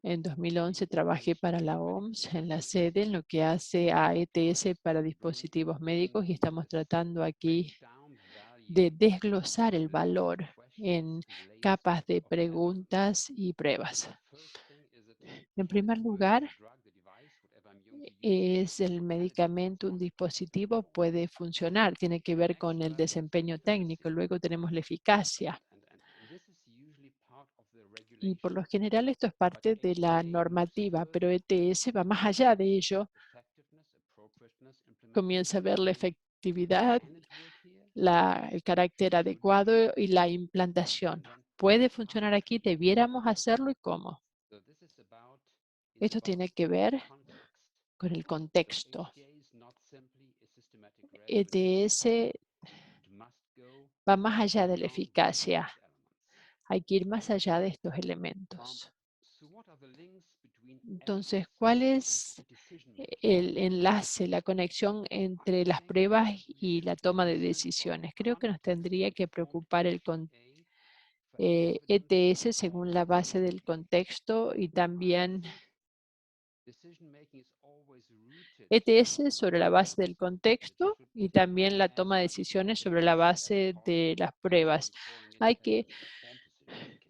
Speaker 3: En 2011 trabajé para la OMS en la sede en lo que hace a ETS para dispositivos médicos y estamos tratando aquí de desglosar el valor en capas de preguntas y pruebas. En primer lugar, es el medicamento, un dispositivo puede funcionar, tiene que ver con el desempeño técnico. Luego tenemos la eficacia. Y por lo general esto es parte de la normativa, pero ETS va más allá de ello. Comienza a ver la efectividad, el carácter adecuado y la implantación. ¿Puede funcionar aquí? ¿Debiéramos hacerlo y cómo? Esto tiene que ver con el contexto. ETS va más allá de la eficacia. Hay que ir más allá de estos elementos. Entonces, ¿cuál es el enlace, la conexión entre las pruebas y la toma de decisiones? Creo que nos tendría que preocupar el ETS según la base del contexto y también ETS sobre la base del contexto y también la toma de decisiones sobre la base de las pruebas. Hay que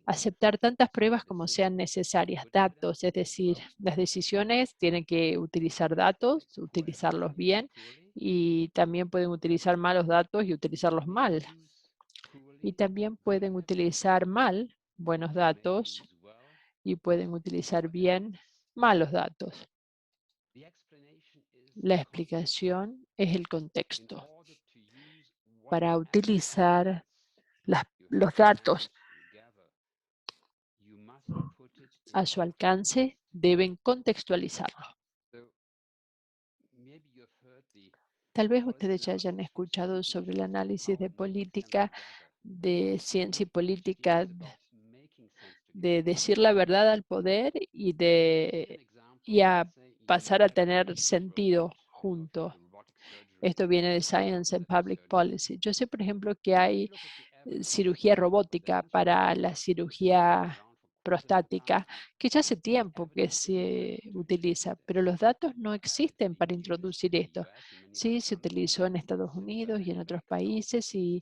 Speaker 3: aceptar tantas pruebas como sean necesarias, datos, es decir, las decisiones tienen que utilizar datos, utilizarlos bien y también pueden utilizar malos datos y utilizarlos mal. Y también pueden utilizar mal buenos datos y pueden utilizar bien malos datos. La explicación es el contexto. Para utilizar los datos a su alcance, deben contextualizarlo. Tal vez ustedes ya hayan escuchado sobre el análisis de política, de ciencia y política, de decir la verdad al poder y a pasar a tener sentido junto. Esto viene de Science and Public Policy. Yo sé, por ejemplo, que hay cirugía robótica para la cirugía prostática, que ya hace tiempo que se utiliza, pero los datos no existen para introducir esto. Sí, se utilizó en Estados Unidos y en otros países y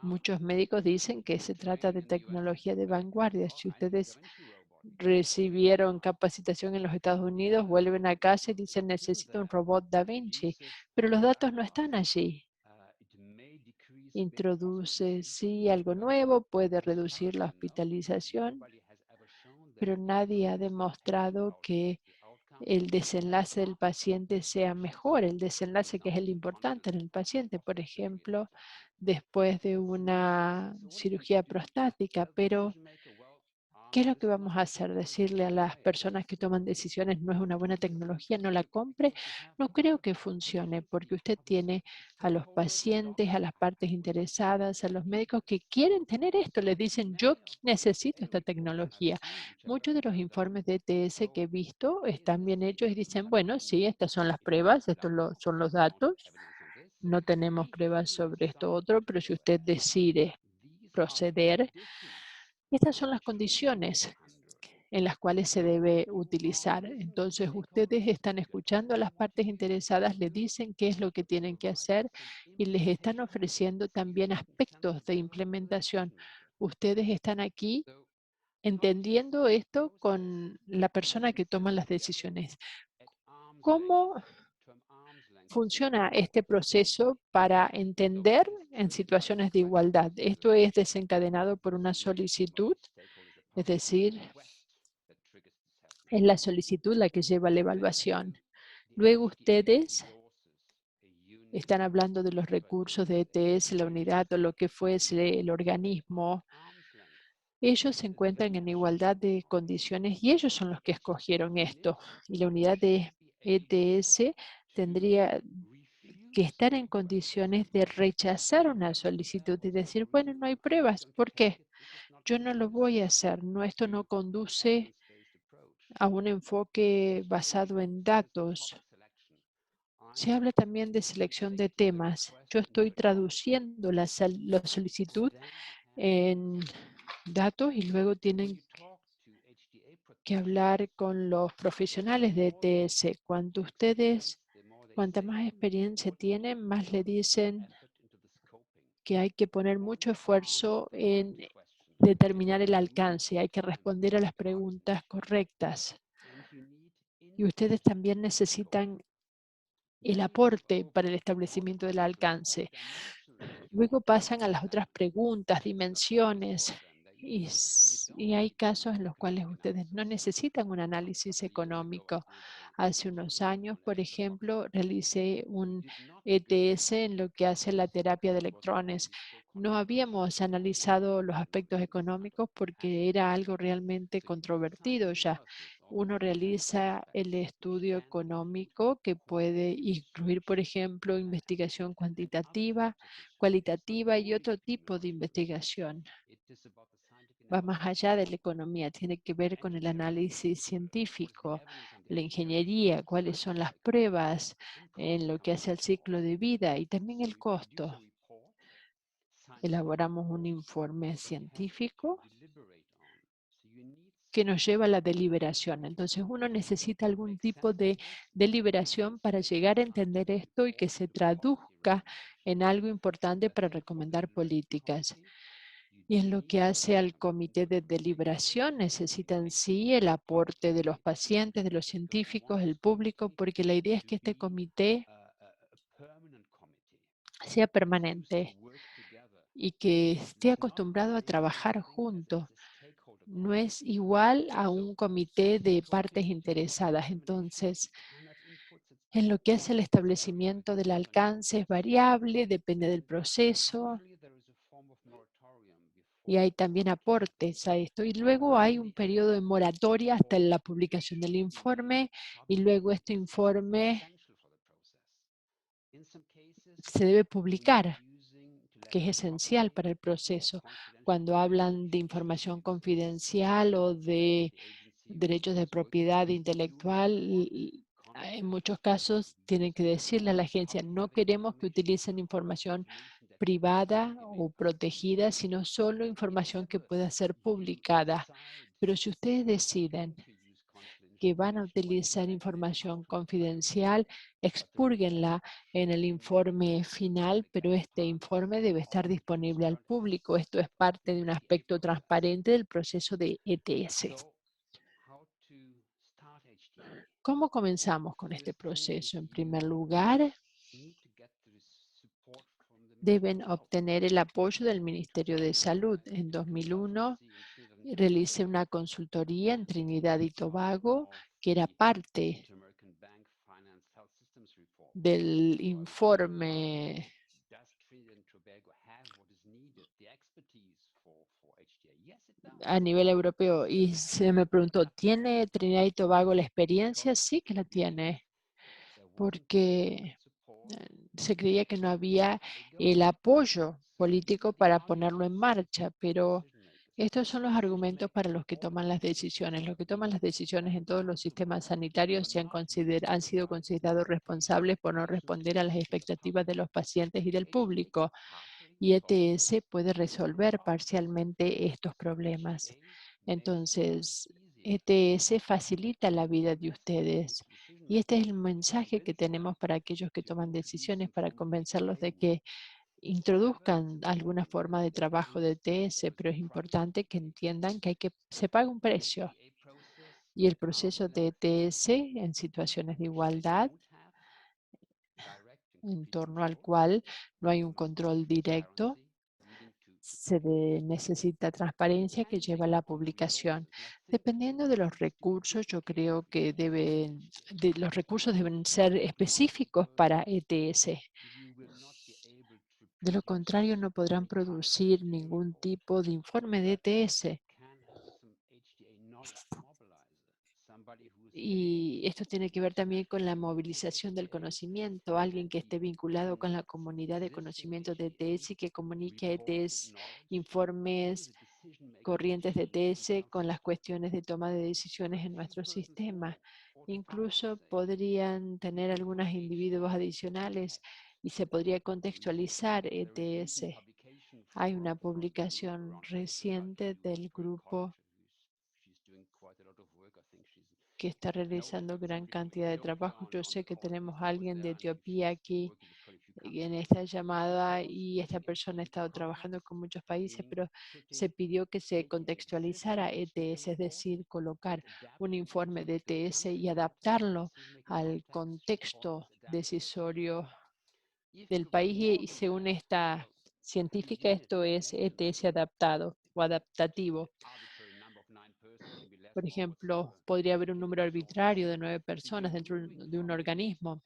Speaker 3: muchos médicos dicen que se trata de tecnología de vanguardia. Si ustedes recibieron capacitación en los Estados Unidos, vuelven a casa y dicen necesito un robot Da Vinci, pero los datos no están allí. Introduce, sí, algo nuevo, puede reducir la hospitalización, pero nadie ha demostrado que el desenlace del paciente sea mejor, el desenlace que es el importante en el paciente, por ejemplo, después de una cirugía prostática, pero ¿Qué es lo que vamos a hacer? ¿Decirle a las personas que toman decisiones no es una buena tecnología, no la compre? No creo que funcione porque usted tiene a los pacientes, a las partes interesadas, a los médicos que quieren tener esto. Les dicen, yo necesito esta tecnología. Muchos de los informes de ETS que he visto están bien hechos y dicen, bueno, sí, estas son las pruebas, estos son los datos. No tenemos pruebas sobre esto otro, pero si usted decide proceder, estas son las condiciones en las cuales se debe utilizar. Entonces, ustedes están escuchando a las partes interesadas, le dicen qué es lo que tienen que hacer y les están ofreciendo también aspectos de implementación. Ustedes están aquí entendiendo esto con la persona que toma las decisiones. ¿Cómo funciona este proceso para entender en situaciones de igualdad? Esto es desencadenado por una solicitud, es decir, es la solicitud la que lleva a la evaluación. Luego ustedes están hablando de los recursos de ETS, la unidad o lo que fuese el organismo. Ellos se encuentran en igualdad de condiciones y ellos son los que escogieron esto. Y la unidad de ETS tendría que estar en condiciones de rechazar una solicitud y decir, bueno, no hay pruebas. ¿Por qué? Yo no lo voy a hacer. No, esto no conduce a un enfoque basado en datos. Se habla también de selección de temas. Yo estoy traduciendo la solicitud en datos y luego tienen que hablar con los profesionales de ETS. Cuanta más experiencia tienen, más le dicen que hay que poner mucho esfuerzo en determinar el alcance, hay que responder a las preguntas correctas. Y ustedes también necesitan el aporte para el establecimiento del alcance. Luego pasan a las otras preguntas, dimensiones, y hay casos en los cuales ustedes no necesitan un análisis económico. Hace unos años, por ejemplo, realicé un ETS en lo que hace la terapia de electrones. No habíamos analizado los aspectos económicos porque era algo realmente controvertido ya. Uno realiza el estudio económico que puede incluir, por ejemplo, investigación cuantitativa, cualitativa y otro tipo de investigación. Va más allá de la economía, tiene que ver con el análisis científico, la ingeniería, cuáles son las pruebas en lo que hace al ciclo de vida y también el costo. Elaboramos un informe científico que nos lleva a la deliberación. Entonces uno necesita algún tipo de deliberación para llegar a entender esto y que se traduzca en algo importante para recomendar políticas. Y en lo que hace al comité de deliberación, necesitan sí el aporte de los pacientes, de los científicos, el público, porque la idea es que este comité sea permanente y que esté acostumbrado a trabajar juntos. No es igual a un comité de partes interesadas. Entonces, en lo que hace el establecimiento del alcance es variable, depende del proceso y hay también aportes a esto. Y luego hay un periodo de moratoria hasta la publicación del informe y luego este informe se debe publicar, que es esencial para el proceso. Cuando hablan de información confidencial o de derechos de propiedad intelectual, en muchos casos tienen que decirle a la agencia, no queremos que utilicen información privada o protegida, sino solo información que pueda ser publicada. Pero si ustedes deciden que van a utilizar información confidencial, expúrguenla en el informe final, pero este informe debe estar disponible al público. Esto es parte de un aspecto transparente del proceso de ETS. ¿Cómo comenzamos con este proceso? En primer lugar, deben obtener el apoyo del Ministerio de Salud. En 2001 realicé una consultoría en Trinidad y Tobago, que era parte del informe a nivel europeo. Y se me preguntó, ¿tiene Trinidad y Tobago la experiencia? Sí que la tiene, porque se creía que no había el apoyo político para ponerlo en marcha, pero estos son los argumentos para los que toman las decisiones. Los que toman las decisiones en todos los sistemas sanitarios han sido considerados responsables por no responder a las expectativas de los pacientes y del público. Y ETS puede resolver parcialmente estos problemas. Entonces, ETS facilita la vida de ustedes. Y este es el mensaje que tenemos para aquellos que toman decisiones, para convencerlos de que introduzcan alguna forma de trabajo de ETS, pero es importante que entiendan que se paga un precio. Y el proceso de ETS en situaciones de igualdad, en torno al cual no hay un control directo, necesita transparencia que lleva a la publicación. Dependiendo de los recursos, yo creo que los recursos deben ser específicos para ETS. De lo contrario, no podrán producir ningún tipo de informe de ETS. Y esto tiene que ver también con la movilización del conocimiento. Alguien que esté vinculado con la comunidad de conocimiento de ETS y que comunique a ETS informes, corrientes de ETS con las cuestiones de toma de decisiones en nuestro sistema. Incluso podrían tener algunos individuos adicionales y se podría contextualizar ETS. Hay una publicación reciente del grupo que está realizando gran cantidad de trabajo. Yo sé que tenemos a alguien de Etiopía aquí en esta llamada y esta persona ha estado trabajando con muchos países, pero se pidió que se contextualizara ETS, es decir, colocar un informe de ETS y adaptarlo al contexto decisorio del país y según esta científica esto es ETS adaptado o adaptativo. Por ejemplo, podría haber un número arbitrario de 9 personas dentro de un organismo.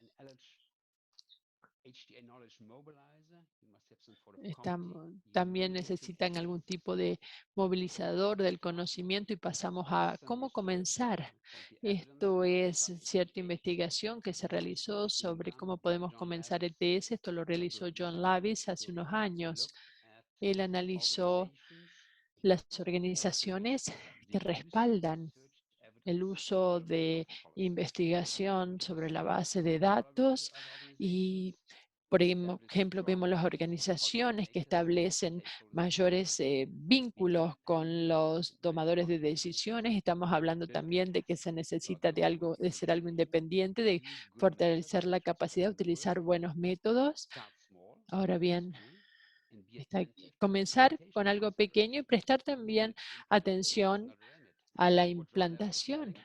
Speaker 3: También necesitan algún tipo de movilizador del conocimiento y pasamos a cómo comenzar. Esto es cierta investigación que se realizó sobre cómo podemos comenzar ETS. Esto lo realizó John Lavis hace unos años. Él analizó las organizaciones que respaldan el uso de investigación sobre la base de datos y, por ejemplo, vemos las organizaciones que establecen mayores vínculos con los tomadores de decisiones. Estamos hablando también de que se necesita de ser algo independiente, de fortalecer la capacidad de utilizar buenos métodos. Ahora bien, comenzar con algo pequeño y prestar también atención a la implantación.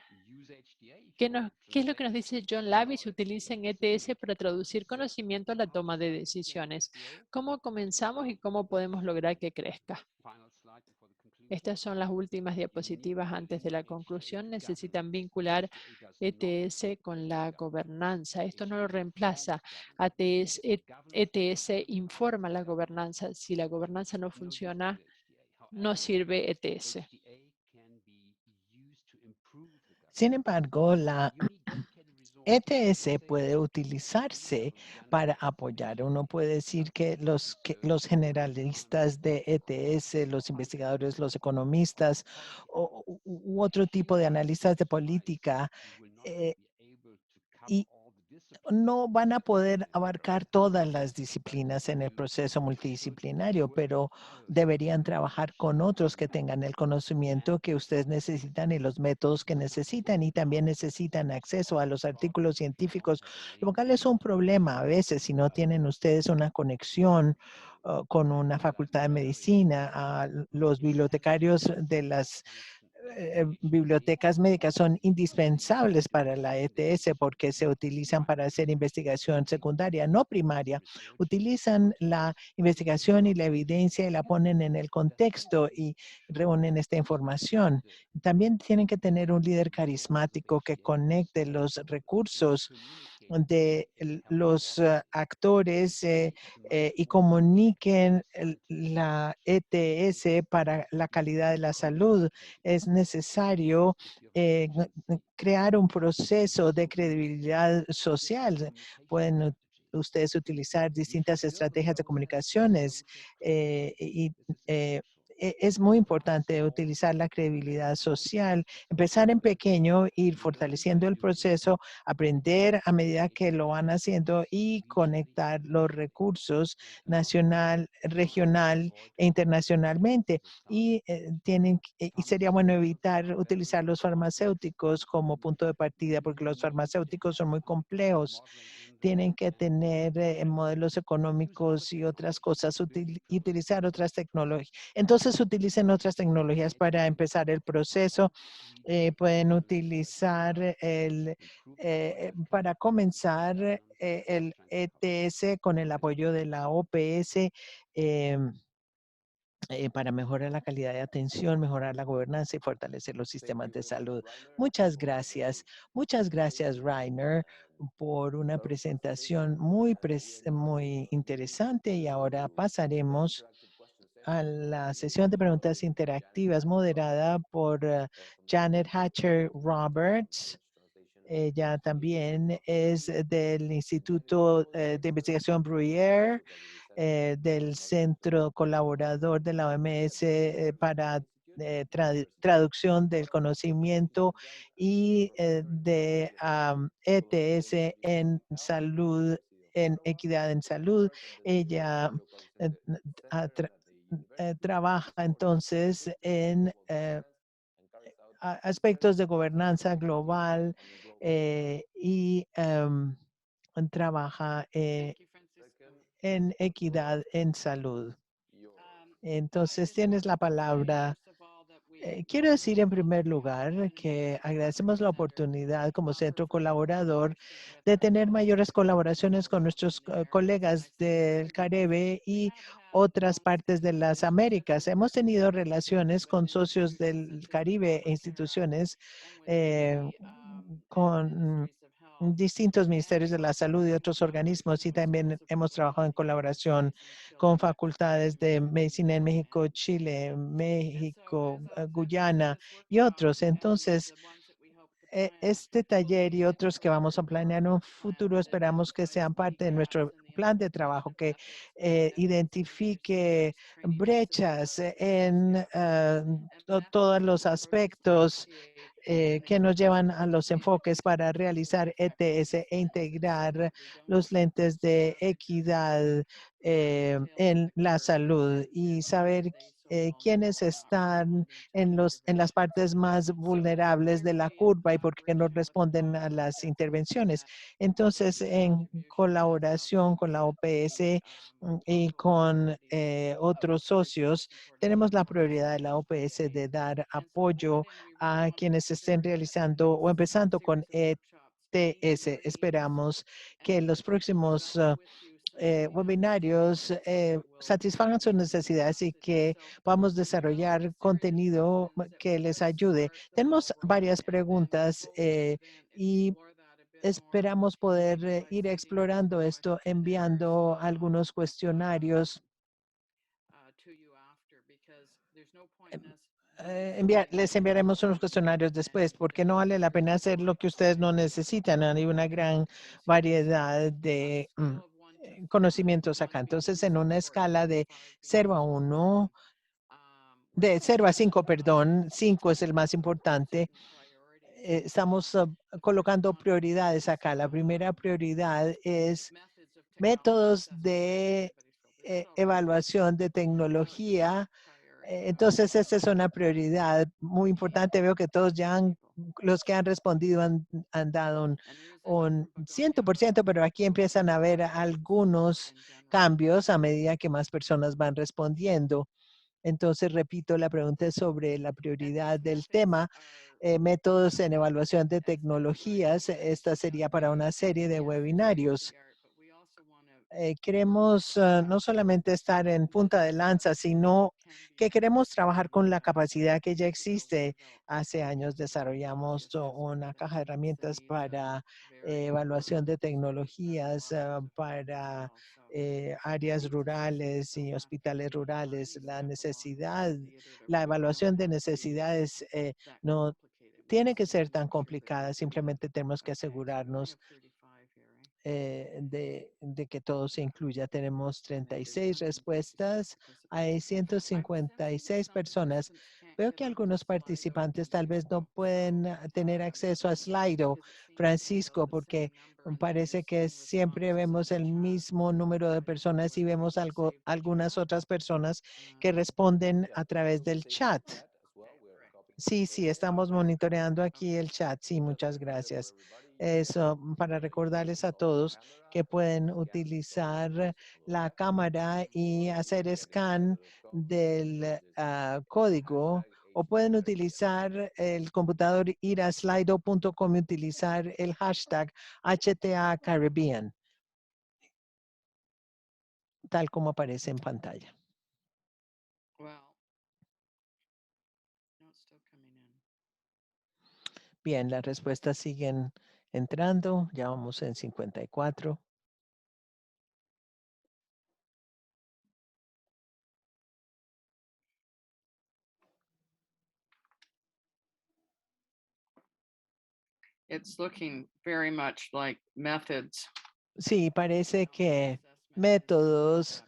Speaker 3: ¿Qué es lo que nos dice John Lavis? Utilicen ETS para traducir conocimiento a la toma de decisiones. ¿Cómo comenzamos y cómo podemos lograr que crezca? Estas son las últimas diapositivas antes de la conclusión. Necesitan vincular ETS con la gobernanza. Esto no lo reemplaza. ETS informa la gobernanza. Si la gobernanza no funciona, no sirve ETS.
Speaker 2: Sin embargo, la ETS puede utilizarse para apoyar. Uno puede decir que los generalistas de ETS, los investigadores, los economistas u otro tipo de analistas de política y no van a poder abarcar todas las disciplinas en el proceso multidisciplinario, pero deberían trabajar con otros que tengan el conocimiento que ustedes necesitan y los métodos que necesitan y también necesitan acceso a los artículos científicos, lo cual es un problema a veces si no tienen ustedes una conexión con una facultad de medicina. A los bibliotecarios de las bibliotecas médicas son indispensables para la ETS porque se utilizan para hacer investigación secundaria, no primaria. Utilizan la investigación y la evidencia y la ponen en el contexto y reúnen esta información. También tienen que tener un líder carismático que conecte los recursos de los actores y comuniquen la ETS para la calidad de la salud. Es necesario crear un proceso de credibilidad social. Pueden ustedes utilizar distintas estrategias de comunicaciones eh, es muy importante utilizar la credibilidad social, empezar en pequeño, ir fortaleciendo el proceso, aprender a medida que lo van haciendo y conectar los recursos nacional, regional e internacionalmente. Y sería bueno evitar utilizar los farmacéuticos como punto de partida porque los farmacéuticos son muy complejos, tienen que tener modelos económicos y otras cosas, utilizar otras tecnologías. Entonces utilicen otras tecnologías para empezar el proceso. Pueden utilizar para comenzar el ETS con el apoyo de la OPS. Para mejorar la calidad de atención, mejorar la gobernanza y fortalecer los sistemas de salud. Muchas gracias, Rainer, por una presentación muy interesante. Y ahora pasaremos a la sesión de preguntas interactivas moderada por Janet Hatcher Roberts. Ella también es del Instituto de Investigación Bruyère, del Centro Colaborador de la OMS para traducción del conocimiento y de ETS en salud, en equidad en salud. Ella eh, trabaja entonces en aspectos de gobernanza global y trabaja en equidad en salud. Entonces, tienes la palabra. Quiero decir en primer lugar que agradecemos la oportunidad como centro colaborador de tener mayores colaboraciones con nuestros colegas del Caribe y otras partes de las Américas. Hemos tenido relaciones con socios del Caribe e instituciones con distintos ministerios de la salud y otros organismos, y también hemos trabajado en colaboración con facultades de medicina en México, Chile, México, Guyana y otros. Entonces, este taller y otros que vamos a planear en un futuro esperamos que sean parte de nuestro plan de trabajo, que identifique brechas en todos los aspectos que nos llevan a los enfoques para realizar ETS e integrar los lentes de equidad en la salud y saber quiénes están en las partes más vulnerables de la curva y por qué no responden a las intervenciones. Entonces, en colaboración con la OPS y con otros socios, tenemos la prioridad de la OPS de dar apoyo a quienes estén realizando o empezando con ETS. Esperamos que los próximos webinarios satisfagan sus necesidades y que podamos desarrollar contenido que les ayude. Tenemos varias preguntas y esperamos poder ir explorando esto enviando algunos cuestionarios. Les enviaremos unos cuestionarios después porque no vale la pena hacer lo que ustedes no necesitan. Hay una gran variedad de conocimientos acá. Entonces, en una escala de 0 a 1, de 0 a 5, perdón, 5 es el más importante. Estamos colocando prioridades acá. La primera prioridad es métodos de evaluación de tecnología. Entonces, esta es una prioridad muy importante. Veo que todos ya los que han respondido han dado un 100%, pero aquí empiezan a haber algunos cambios a medida que más personas van respondiendo. Entonces, repito, la pregunta es sobre la prioridad del tema, métodos en evaluación de tecnologías. Esta sería para una serie de webinarios. queremos no solamente estar en punta de lanza, sino que queremos trabajar con la capacidad que ya existe. Hace años desarrollamos una caja de herramientas para evaluación de tecnologías para áreas rurales y hospitales rurales. La necesidad, la evaluación de necesidades no tiene que ser tan complicada. Simplemente tenemos que asegurarnos de que todo se incluya. Tenemos 36 respuestas. Hay 156 personas. Veo que algunos participantes tal vez no pueden tener acceso a Slido, Francisco, porque parece que siempre vemos el mismo número de personas y vemos algunas otras personas que responden a través del chat. Sí, sí, estamos monitoreando aquí el chat. Sí, muchas gracias. Eso, para recordarles a todos que pueden utilizar la cámara y hacer scan del código o pueden utilizar el computador, ir a slido.com y utilizar el hashtag HTA Caribbean, tal como aparece en pantalla. Bien, las respuestas siguen entrando. Ya vamos en 54.
Speaker 4: It's looking very much like methods.
Speaker 2: Sí, parece que métodos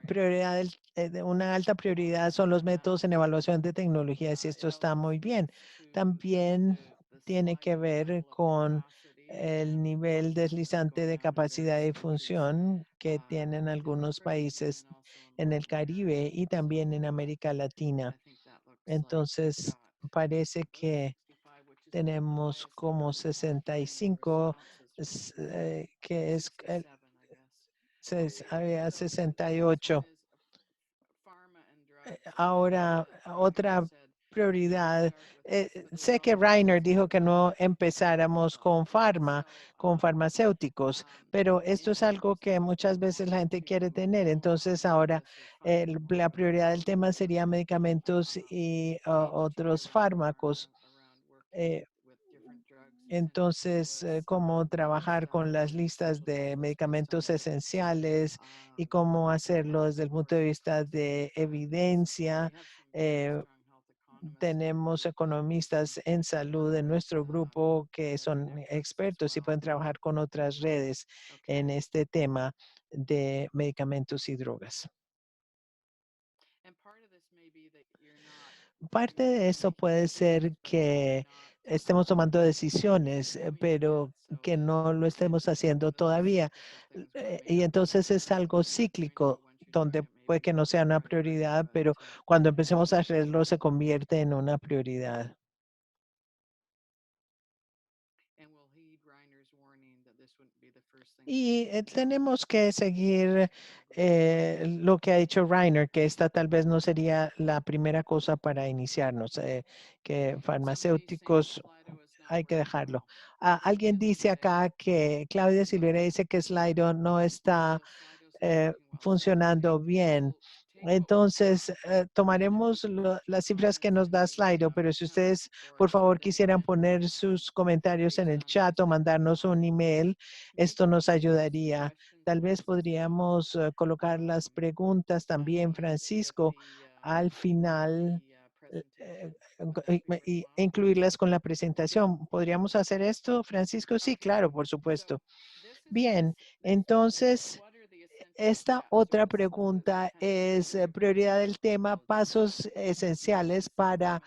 Speaker 2: prioridad, de una alta prioridad son los métodos en evaluación de tecnologías y esto está muy bien. También tiene que ver con el nivel deslizante de capacidad y función que tienen algunos países en el Caribe y también en América Latina. Entonces, parece que tenemos como 65, que es había 68. Ahora, otra prioridad. Sé que Reiner dijo que no empezáramos con con farmacéuticos, pero esto es algo que muchas veces la gente quiere tener. Entonces, ahora la prioridad del tema sería medicamentos y otros fármacos. Entonces, cómo trabajar con las listas de medicamentos esenciales y cómo hacerlo desde el punto de vista de evidencia. Tenemos economistas en salud en nuestro grupo que son expertos y pueden trabajar con otras redes en este tema de medicamentos y drogas. Parte de eso puede ser que estemos tomando decisiones, pero que no lo estemos haciendo todavía. Y entonces es algo cíclico, donde puede que no sea una prioridad, pero cuando empecemos a hacerlo se convierte en una prioridad. Y tenemos que seguir lo que ha dicho Reiner, que esta tal vez no sería la primera cosa para iniciarnos, que farmacéuticos hay que dejarlo. Alguien dice acá que Claudia Silvera dice que Slido no está funcionando bien. Entonces, tomaremos las cifras que nos da Slido, pero si ustedes, por favor, quisieran poner sus comentarios en el chat o mandarnos un email, esto nos ayudaría. Tal vez podríamos colocar las preguntas también, Francisco, al final y incluirlas con la presentación. ¿Podríamos hacer esto, Francisco? Sí, claro, por supuesto. Bien, entonces, esta otra pregunta es prioridad del tema, pasos esenciales para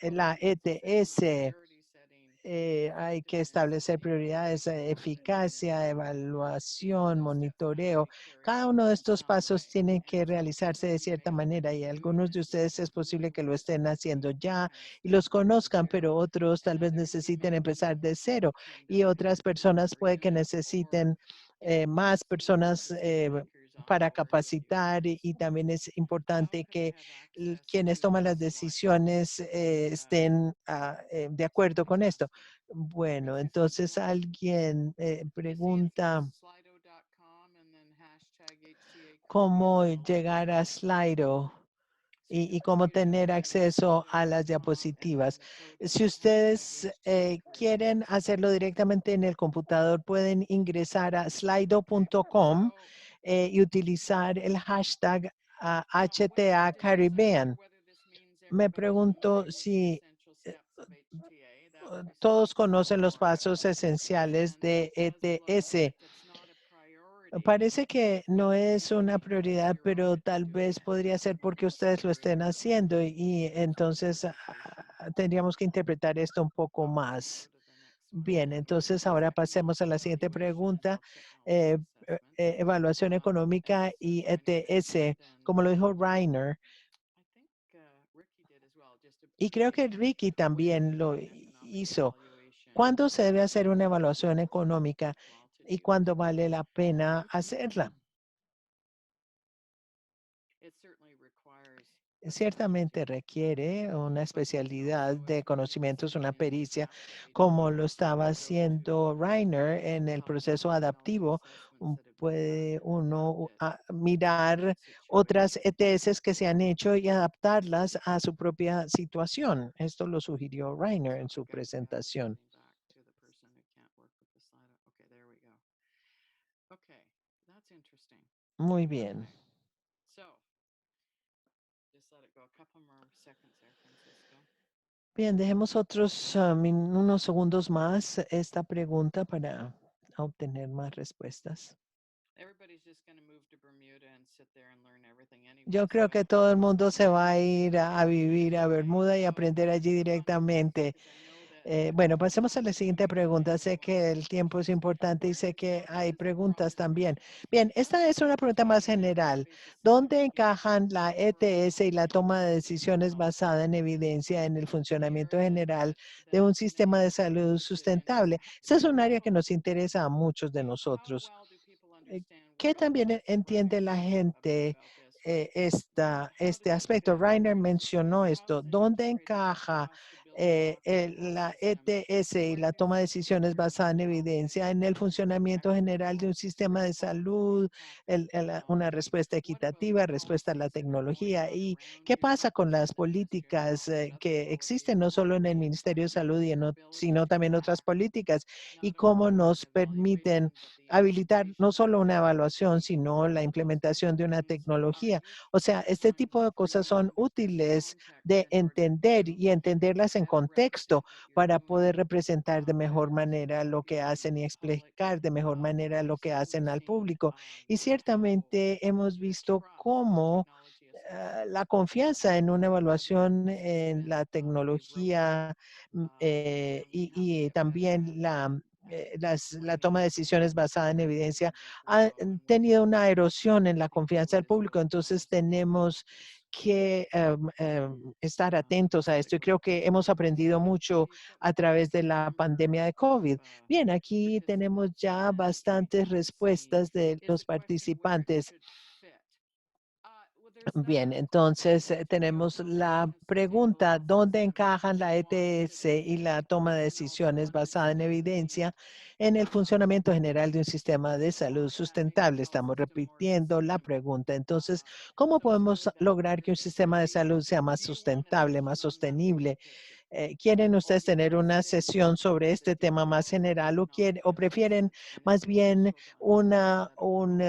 Speaker 2: la ETS. Hay que establecer prioridades, eficacia, evaluación, monitoreo. Cada uno de estos pasos tiene que realizarse de cierta manera y algunos de ustedes es posible que lo estén haciendo ya y los conozcan, pero otros tal vez necesiten empezar de cero y otras personas puede que necesiten más personas para capacitar y también es importante que quienes toman las decisiones estén de acuerdo con esto. Bueno, entonces alguien pregunta cómo llegar a Slido y cómo tener acceso a las diapositivas. Si ustedes quieren hacerlo directamente en el computador, pueden ingresar a slido.com y utilizar el hashtag HTA Caribbean. Me pregunto si todos conocen los pasos esenciales de ETS. Parece que no es una prioridad, pero tal vez podría ser porque ustedes lo estén haciendo y entonces tendríamos que interpretar esto un poco más. Bien, entonces ahora pasemos a la siguiente pregunta. Evaluación económica y ETS, como lo dijo Reiner. Y creo que Ricky también lo hizo. ¿Cuándo se debe hacer una evaluación económica y cuándo vale la pena hacerla? Ciertamente requiere una especialidad de conocimientos, una pericia, como lo estaba haciendo Reiner en el proceso adaptivo. Puede uno mirar otras ETS que se han hecho y adaptarlas a su propia situación. Esto lo sugirió Reiner en su presentación. Muy bien. Bien, dejemos unos segundos más esta pregunta para obtener más respuestas. Yo creo que todo el mundo se va a ir a vivir a Bermuda y aprender allí directamente. Bueno, pasemos a la siguiente pregunta. Sé que el tiempo es importante y sé que hay preguntas también. Bien, esta es una pregunta más general. ¿Dónde encajan la ETS y la toma de decisiones basada en evidencia en el funcionamiento general de un sistema de salud sustentable? Esta es un área que nos interesa a muchos de nosotros. ¿Qué también entiende la gente este aspecto? Reiner mencionó esto. ¿Dónde encaja la ETS y la toma de decisiones basada en evidencia en el funcionamiento general de un sistema de salud, una respuesta equitativa, respuesta a la tecnología? ¿Y qué pasa con las políticas que existen no solo en el Ministerio de Salud, sino también otras políticas? ¿Y cómo nos permiten habilitar no solo una evaluación, sino la implementación de una tecnología? O sea, este tipo de cosas son útiles de entender y entenderlas en contexto para poder representar de mejor manera lo que hacen y explicar de mejor manera lo que hacen al público. Y ciertamente hemos visto cómo la confianza en una evaluación en la tecnología y también la toma de decisiones basada en evidencia ha tenido una erosión en la confianza del público. Entonces tenemos que estar atentos a esto y creo que hemos aprendido mucho a través de la pandemia de COVID. Bien, aquí tenemos ya bastantes respuestas de los participantes. Bien, entonces tenemos la pregunta, ¿dónde encajan la ETS y la toma de decisiones basada en evidencia en el funcionamiento general de un sistema de salud sustentable? Estamos repitiendo la pregunta. Entonces, ¿cómo podemos lograr que un sistema de salud sea más sustentable, más sostenible? ¿Quieren ustedes tener una sesión sobre este tema más general o prefieren más bien un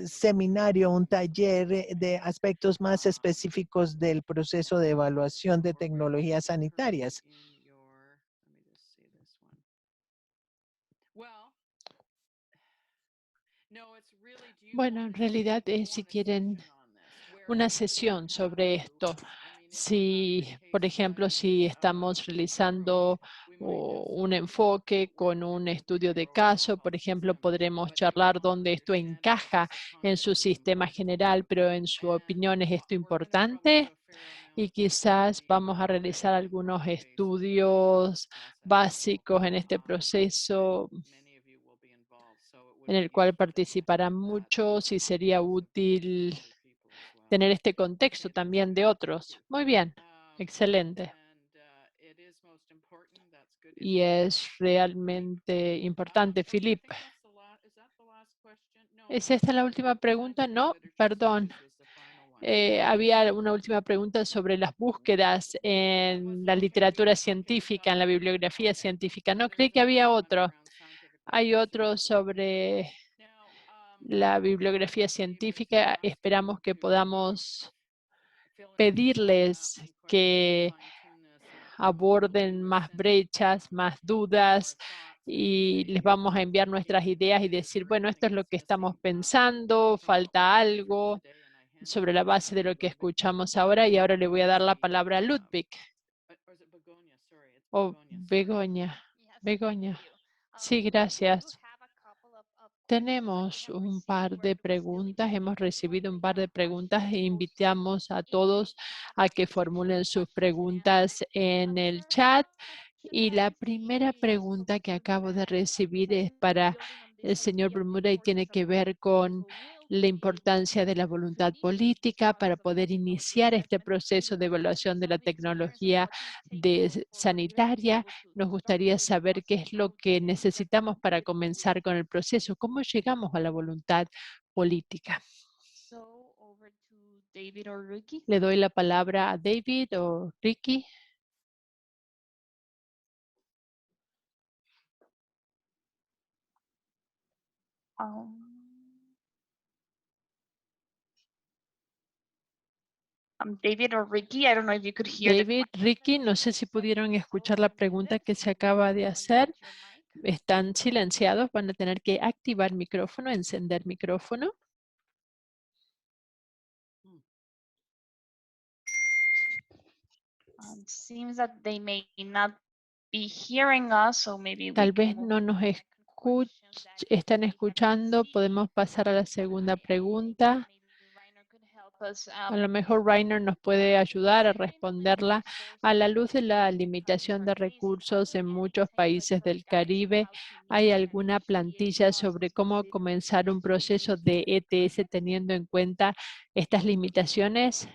Speaker 2: seminario, un taller de aspectos más específicos del proceso de evaluación de tecnologías sanitarias?
Speaker 3: Bueno, en realidad si quieren una sesión sobre esto. Si, por ejemplo, si estamos realizando un enfoque con un estudio de caso, por ejemplo, podremos charlar dónde esto encaja en su sistema general, pero en su opinión es esto importante. Y quizás vamos a realizar algunos estudios básicos en este proceso. en el cual participarán muchos y sería útil tener este contexto también de otros. Muy bien, excelente. Y es realmente importante, Philip. ¿Es esta la última pregunta? No, perdón. Había una última pregunta sobre las búsquedas en la literatura científica, en la bibliografía científica. No, creí que había otro. Hay otro sobre la bibliografía científica. Esperamos que podamos pedirles que aborden más brechas, más dudas, y les vamos a enviar nuestras ideas y decir, bueno, esto es lo que estamos pensando, falta algo sobre la base de lo que escuchamos ahora, y ahora le voy a dar la palabra a Ludwig. O Begoña. Begoña. Sí, gracias. Tenemos un par de preguntas, hemos recibido un par de preguntas e invitamos a todos a que formulen sus preguntas en el chat. Y la primera pregunta que acabo de recibir es para el señor Bermuda y tiene que ver con la importancia de la voluntad política para poder iniciar este proceso de evaluación de la tecnología sanitaria. Nos gustaría saber qué es lo que necesitamos para comenzar con el proceso. ¿Cómo llegamos a la voluntad política? Le doy la palabra a David o Ricky.
Speaker 5: David or Ricky, I don't know if you could hear
Speaker 3: David, Ricky, no sé si pudieron escuchar la pregunta que se acaba de hacer. Están silenciados, van a tener que activar micrófono, encender micrófono.
Speaker 5: Seems that they may not be hearing us, so maybe
Speaker 3: Tal vez no nos están escuchando. Podemos pasar a la segunda pregunta. A lo mejor Rainer nos puede ayudar a responderla. A la luz de la limitación de recursos en muchos países del Caribe, ¿hay alguna plantilla sobre cómo comenzar un proceso de ETS teniendo en cuenta estas limitaciones?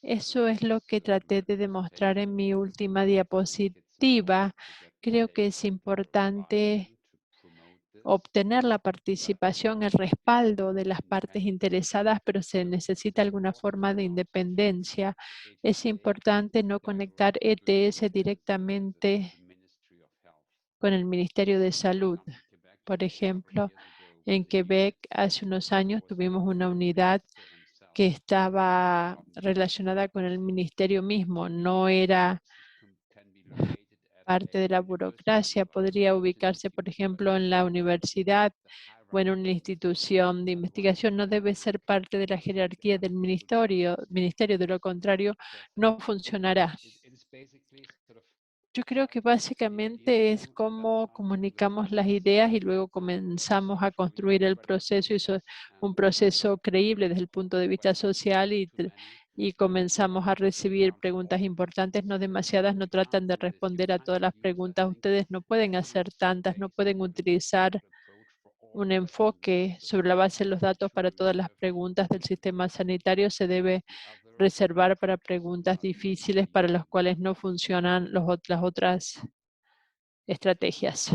Speaker 3: Eso es lo que traté de demostrar en mi última diapositiva. Creo que es importante obtener la participación, el respaldo de las partes interesadas, pero se necesita alguna forma de independencia. Es importante no conectar ETS directamente con el Ministerio de Salud. Por ejemplo, en Quebec hace unos años tuvimos una unidad que estaba relacionada con el ministerio mismo, no era parte de la burocracia. Podría ubicarse, por ejemplo, en la universidad o en una institución de investigación. No debe ser parte de la jerarquía del ministerio. De lo contrario, no funcionará. Yo creo que básicamente es cómo comunicamos las ideas y luego comenzamos a construir el proceso, y eso es un proceso creíble desde el punto de vista social, y comenzamos a recibir preguntas importantes, no demasiadas. No tratan de responder a todas las preguntas. Ustedes no pueden hacer tantas, no pueden utilizar un enfoque sobre la base de los datos para todas las preguntas del sistema sanitario. Se debe reservar para preguntas difíciles para las cuales no funcionan las otras estrategias.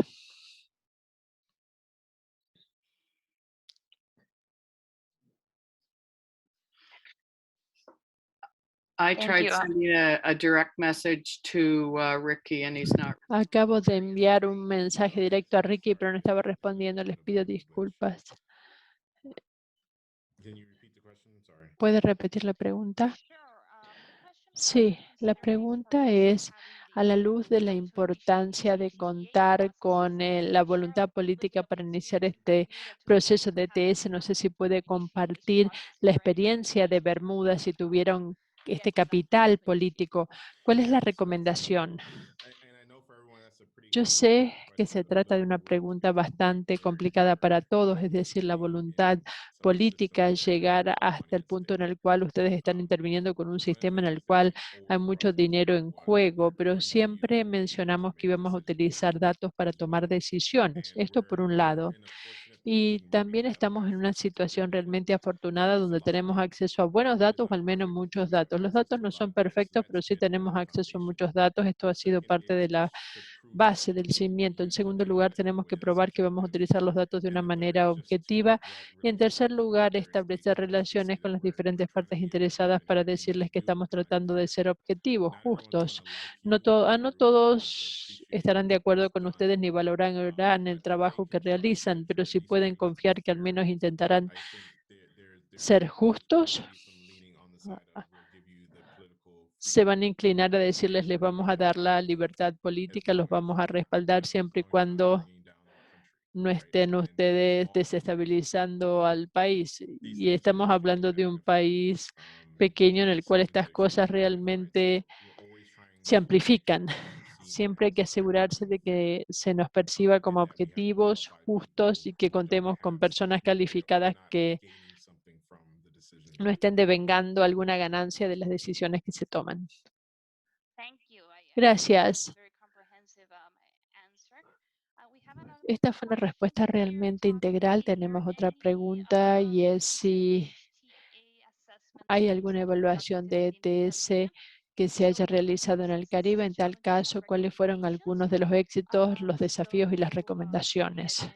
Speaker 4: I tried sending a direct message to Ricky and he's not.
Speaker 3: Acabo de enviar un mensaje directo a Ricky, pero no estaba respondiendo. Les pido disculpas. ¿Puede repetir la pregunta? Sí, la pregunta es, a la luz de la importancia de contar con la voluntad política para iniciar este proceso de ETS, no sé si puede compartir la experiencia de Bermuda, si tuvieron este capital político. ¿Cuál es la recomendación? Yo sé que se trata de una pregunta bastante complicada para todos, es decir, la voluntad política, llegar hasta el punto en el cual ustedes están interviniendo con un sistema en el cual hay mucho dinero en juego, pero siempre mencionamos que íbamos a utilizar datos para tomar decisiones. Esto por un lado. Y también estamos en una situación realmente afortunada donde tenemos acceso a buenos datos o al menos muchos datos. Los datos no son perfectos, pero sí tenemos acceso a muchos datos. Esto ha sido parte de la base del cimiento. En segundo lugar, tenemos que probar que vamos a utilizar los datos de una manera objetiva. Y en tercer lugar, establecer relaciones con las diferentes partes interesadas para decirles que estamos tratando de ser objetivos, justos. No todos estarán de acuerdo con ustedes ni valorarán el trabajo que realizan, pero si pueden confiar que al menos intentarán ser justos, se van a inclinar a decirles, les vamos a dar la libertad política, los vamos a respaldar siempre y cuando no estén ustedes desestabilizando al país. Y estamos hablando de un país pequeño en el cual estas cosas realmente se amplifican. Siempre hay que asegurarse de que se nos perciba como objetivos justos y que contemos con personas calificadas que no estén devengando alguna ganancia de las decisiones que se toman. Gracias. Esta fue una respuesta realmente integral. Tenemos otra pregunta y es si hay alguna evaluación de ETS que se haya realizado en el Caribe. En tal caso, ¿cuáles fueron algunos de los éxitos, los desafíos y las recomendaciones?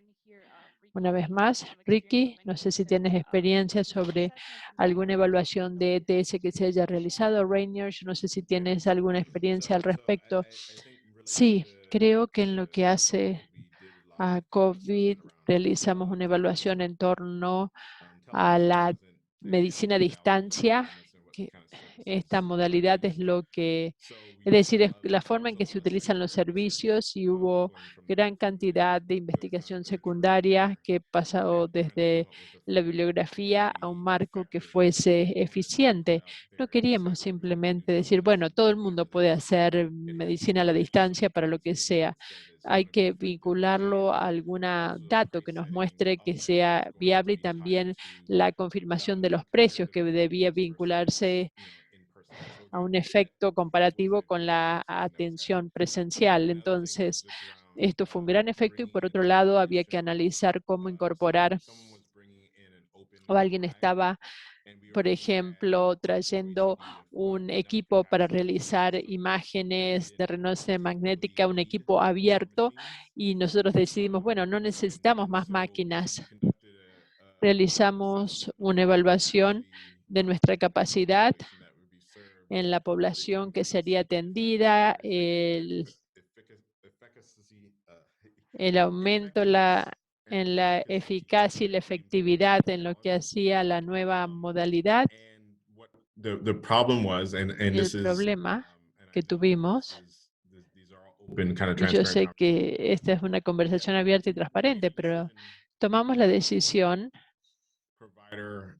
Speaker 3: Una vez más, Ricky, no sé si tienes experiencia sobre alguna evaluación de ETS que se haya realizado. Rainier, yo no sé si tienes alguna experiencia al respecto. Sí, creo que en lo que hace a COVID realizamos una evaluación en torno a la medicina a distancia, que esta modalidad es es decir, es la forma en que se utilizan los servicios y hubo gran cantidad de investigación secundaria que pasó desde la bibliografía a un marco que fuese eficiente. No queríamos simplemente decir, bueno, todo el mundo puede hacer medicina a la distancia para lo que sea. Hay que vincularlo a algún dato que nos muestre que sea viable y también la confirmación de los precios que debía vincularse a un efecto comparativo con la atención presencial. Entonces, esto fue un gran efecto y por otro lado había que analizar cómo incorporar o alguien estaba, por ejemplo, trayendo un equipo para realizar imágenes de resonancia magnética, un equipo abierto, y nosotros decidimos, bueno, no necesitamos más máquinas. Realizamos una evaluación de nuestra capacidad en la población que sería atendida, el aumento en la eficacia y la efectividad en lo que hacía la nueva modalidad.
Speaker 6: The problem was, and
Speaker 3: El
Speaker 6: this is,
Speaker 3: problema que tuvimos,
Speaker 6: these are all open, kind of
Speaker 3: y yo sé
Speaker 6: transparent
Speaker 3: que esta es una conversación abierta y transparente, pero tomamos la decisión
Speaker 6: provider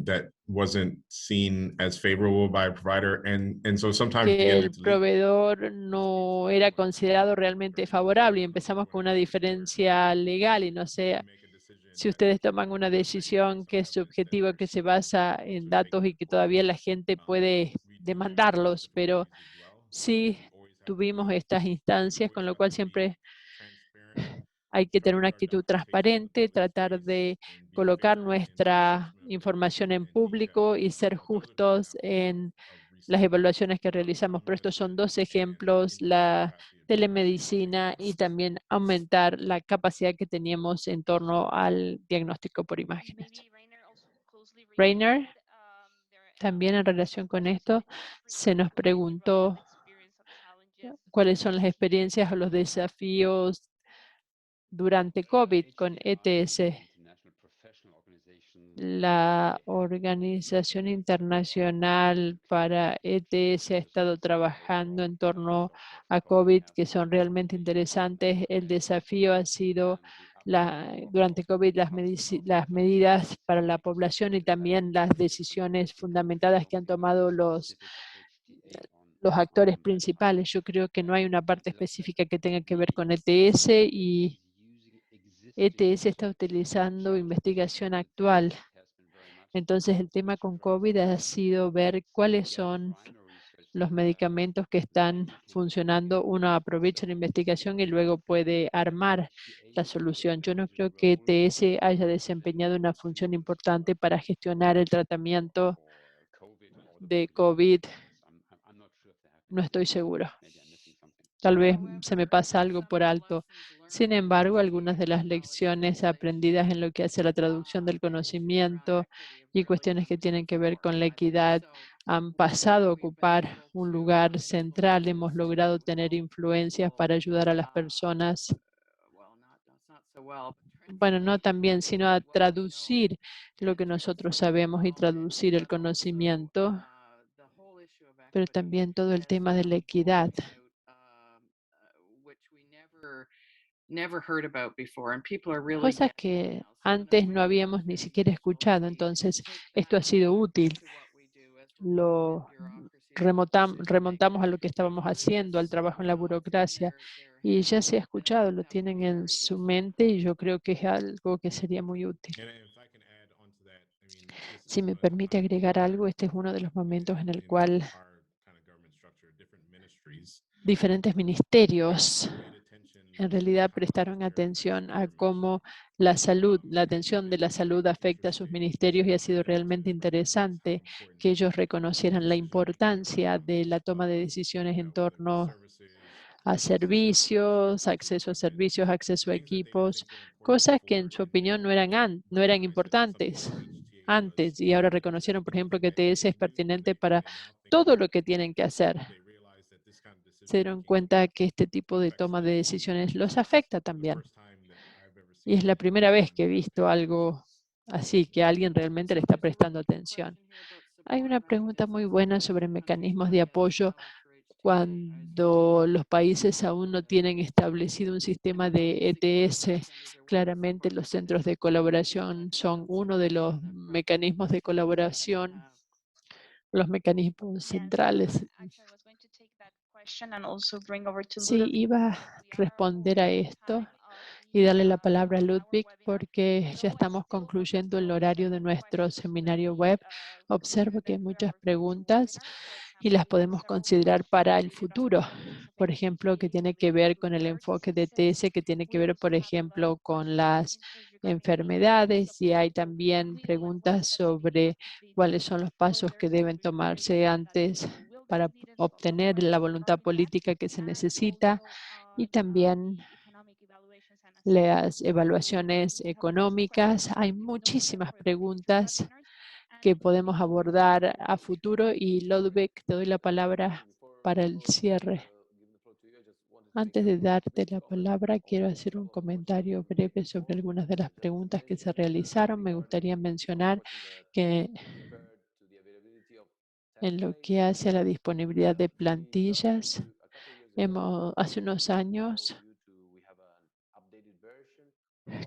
Speaker 6: that wasn't seen as favorable by a provider, and so sometimes we
Speaker 3: que
Speaker 6: get
Speaker 3: el
Speaker 6: into
Speaker 3: proveedor no era considerado realmente favorable y empezamos con una diferencia legal y no sé si ustedes toman una decisión que es subjetiva, que se basa en datos y que todavía la gente puede demandarlos, pero sí tuvimos estas instancias, con lo cual siempre hay que tener una actitud transparente, tratar de colocar nuestra información en público y ser justos en las evaluaciones que realizamos. Pero estos son dos ejemplos, la telemedicina y también aumentar la capacidad que teníamos en torno al diagnóstico por imágenes. Rainer, también en relación con esto, se nos preguntó cuáles son las experiencias o los desafíos durante COVID con ETS. La Organización Internacional para ETS ha estado trabajando en torno a COVID que son realmente interesantes. El desafío ha sido durante COVID las medidas para la población y también las decisiones fundamentadas que han tomado los los actores principales. Yo creo que no hay una parte específica que tenga que ver con ETS, y ETS está utilizando investigación actual. Entonces el tema con COVID ha sido ver cuáles son los medicamentos que están funcionando. Uno aprovecha la investigación y luego puede armar la solución. Yo no creo que ETS haya desempeñado una función importante para gestionar el tratamiento de COVID. No estoy seguro. Tal vez se me pasa algo por alto. Sin embargo, algunas de las lecciones aprendidas en lo que hace la traducción del conocimiento y cuestiones que tienen que ver con la equidad han pasado a ocupar un lugar central. Hemos logrado tener influencias para ayudar a las personas, bueno, no también, sino a traducir lo que nosotros sabemos y traducir el conocimiento, pero también todo el tema de la equidad. Cosas que antes no habíamos ni siquiera escuchado. Entonces, esto ha sido útil. Lo remontamos a lo que estábamos haciendo, al trabajo en la burocracia, y ya se ha escuchado, lo tienen en su mente, y yo creo que es algo que sería muy útil. Si me permite agregar algo, este es uno de los momentos en el cual diferentes ministerios en realidad prestaron atención a cómo la salud, la atención de la salud afecta a sus ministerios, y ha sido realmente interesante que ellos reconocieran la importancia de la toma de decisiones en torno a servicios, acceso a equipos, cosas que en su opinión no eran importantes antes, y ahora reconocieron, por ejemplo, que TS es pertinente para todo lo que tienen que hacer. Se dieron cuenta que este tipo de toma de decisiones los afecta también. Y es la primera vez que he visto algo así, que alguien realmente le está prestando atención. Hay una pregunta muy buena sobre mecanismos de apoyo cuando los países aún no tienen establecido un sistema de ETS. Claramente los centros de colaboración son uno de los mecanismos de colaboración, los mecanismos centrales. Sí, iba a responder a esto y darle la palabra a Ludwig, porque ya estamos concluyendo el horario de nuestro seminario web. Observo que hay muchas preguntas y las podemos considerar para el futuro. Por ejemplo, que tiene que ver con el enfoque de TS, que tiene que ver, por ejemplo, con las enfermedades, y hay también preguntas sobre cuáles son los pasos que deben tomarse antes para obtener la voluntad política que se necesita, y también las evaluaciones económicas. Hay muchísimas preguntas que podemos abordar a futuro, y Ludwig, te doy la palabra para el cierre. Antes de darte la palabra, quiero hacer un comentario breve sobre algunas de las preguntas que se realizaron. Me gustaría mencionar que en lo que hace a la disponibilidad de plantillas, hace unos años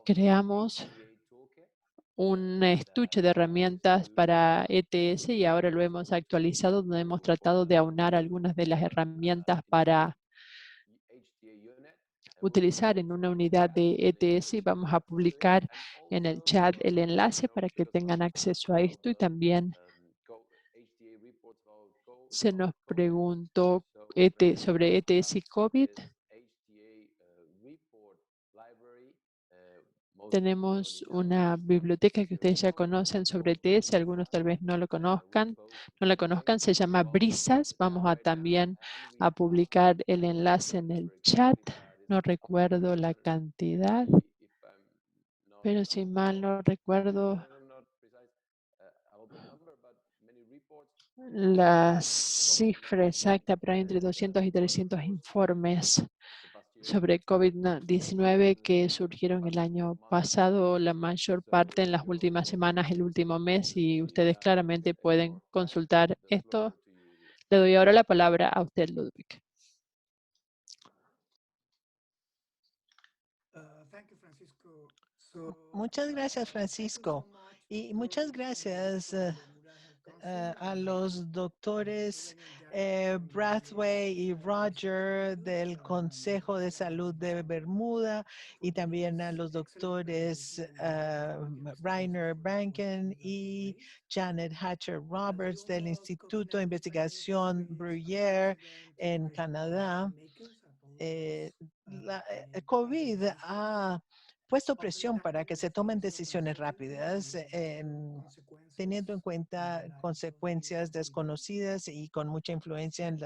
Speaker 3: creamos un estuche de herramientas para ETS, y ahora lo hemos actualizado, donde hemos tratado de aunar algunas de las herramientas para utilizar en una unidad de ETS, y vamos a publicar en el chat el enlace para que tengan acceso a esto. Y también se nos preguntó sobre ETS y COVID. Tenemos una biblioteca que ustedes ya conocen sobre ETS, algunos tal vez no la conozcan, se llama Brisas. Vamos a también a publicar el enlace en el chat. No recuerdo la cantidad, pero si mal no recuerdo la cifra exacta, pero hay entre 200 y 300 informes sobre COVID-19 que surgieron el año pasado, la mayor parte en las últimas semanas, el último mes, y ustedes claramente pueden consultar esto. Le doy ahora la palabra a usted, Ludwig.
Speaker 2: Muchas gracias, Francisco. Y muchas gracias a los doctores Brathwaite y Roger del Consejo de Salud de Bermuda y también a los doctores Rainer Banken y Janet Hatcher Roberts del Instituto de Investigación Bruyère en Canadá. COVID ha puesto presión para que se tomen decisiones rápidas, teniendo en cuenta consecuencias desconocidas y con mucha influencia en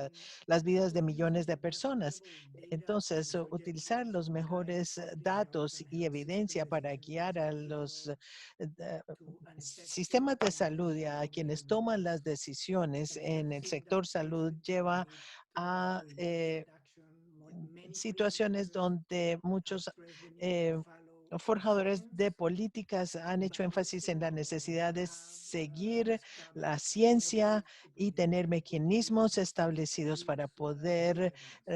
Speaker 2: las vidas de millones de personas. Entonces, utilizar los mejores datos y evidencia para guiar a los sistemas de salud y a quienes toman las decisiones en el sector salud lleva a situaciones donde muchos forjadores de políticas han hecho énfasis en la necesidad de seguir la ciencia y tener mecanismos establecidos para poder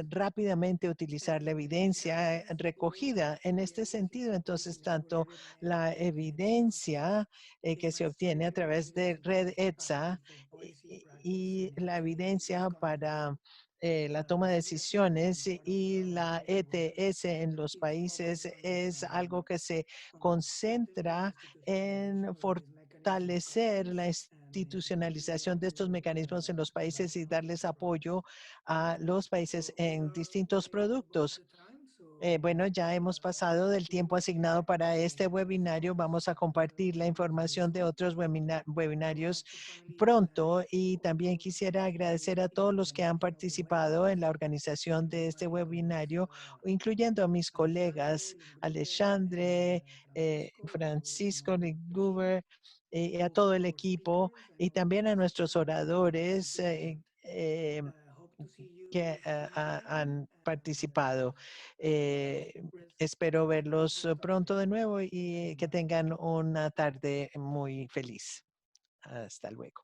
Speaker 2: rápidamente utilizar la evidencia recogida. En este sentido, entonces, tanto la evidencia que se obtiene a través de Red ETSA y la evidencia para la toma de decisiones y la ETS en los países es algo que se concentra en fortalecer la institucionalización de estos mecanismos en los países y darles apoyo a los países en distintos productos. Bueno, ya hemos pasado del tiempo asignado para este webinario. Vamos a compartir la información de otros webinarios pronto y también quisiera agradecer a todos los que han participado en la organización de este webinario, incluyendo a mis colegas Alexandre, Francisco Guber, y a todo el equipo y también a nuestros oradores que han participado. Espero verlos pronto de nuevo y que tengan una tarde muy feliz. Hasta luego.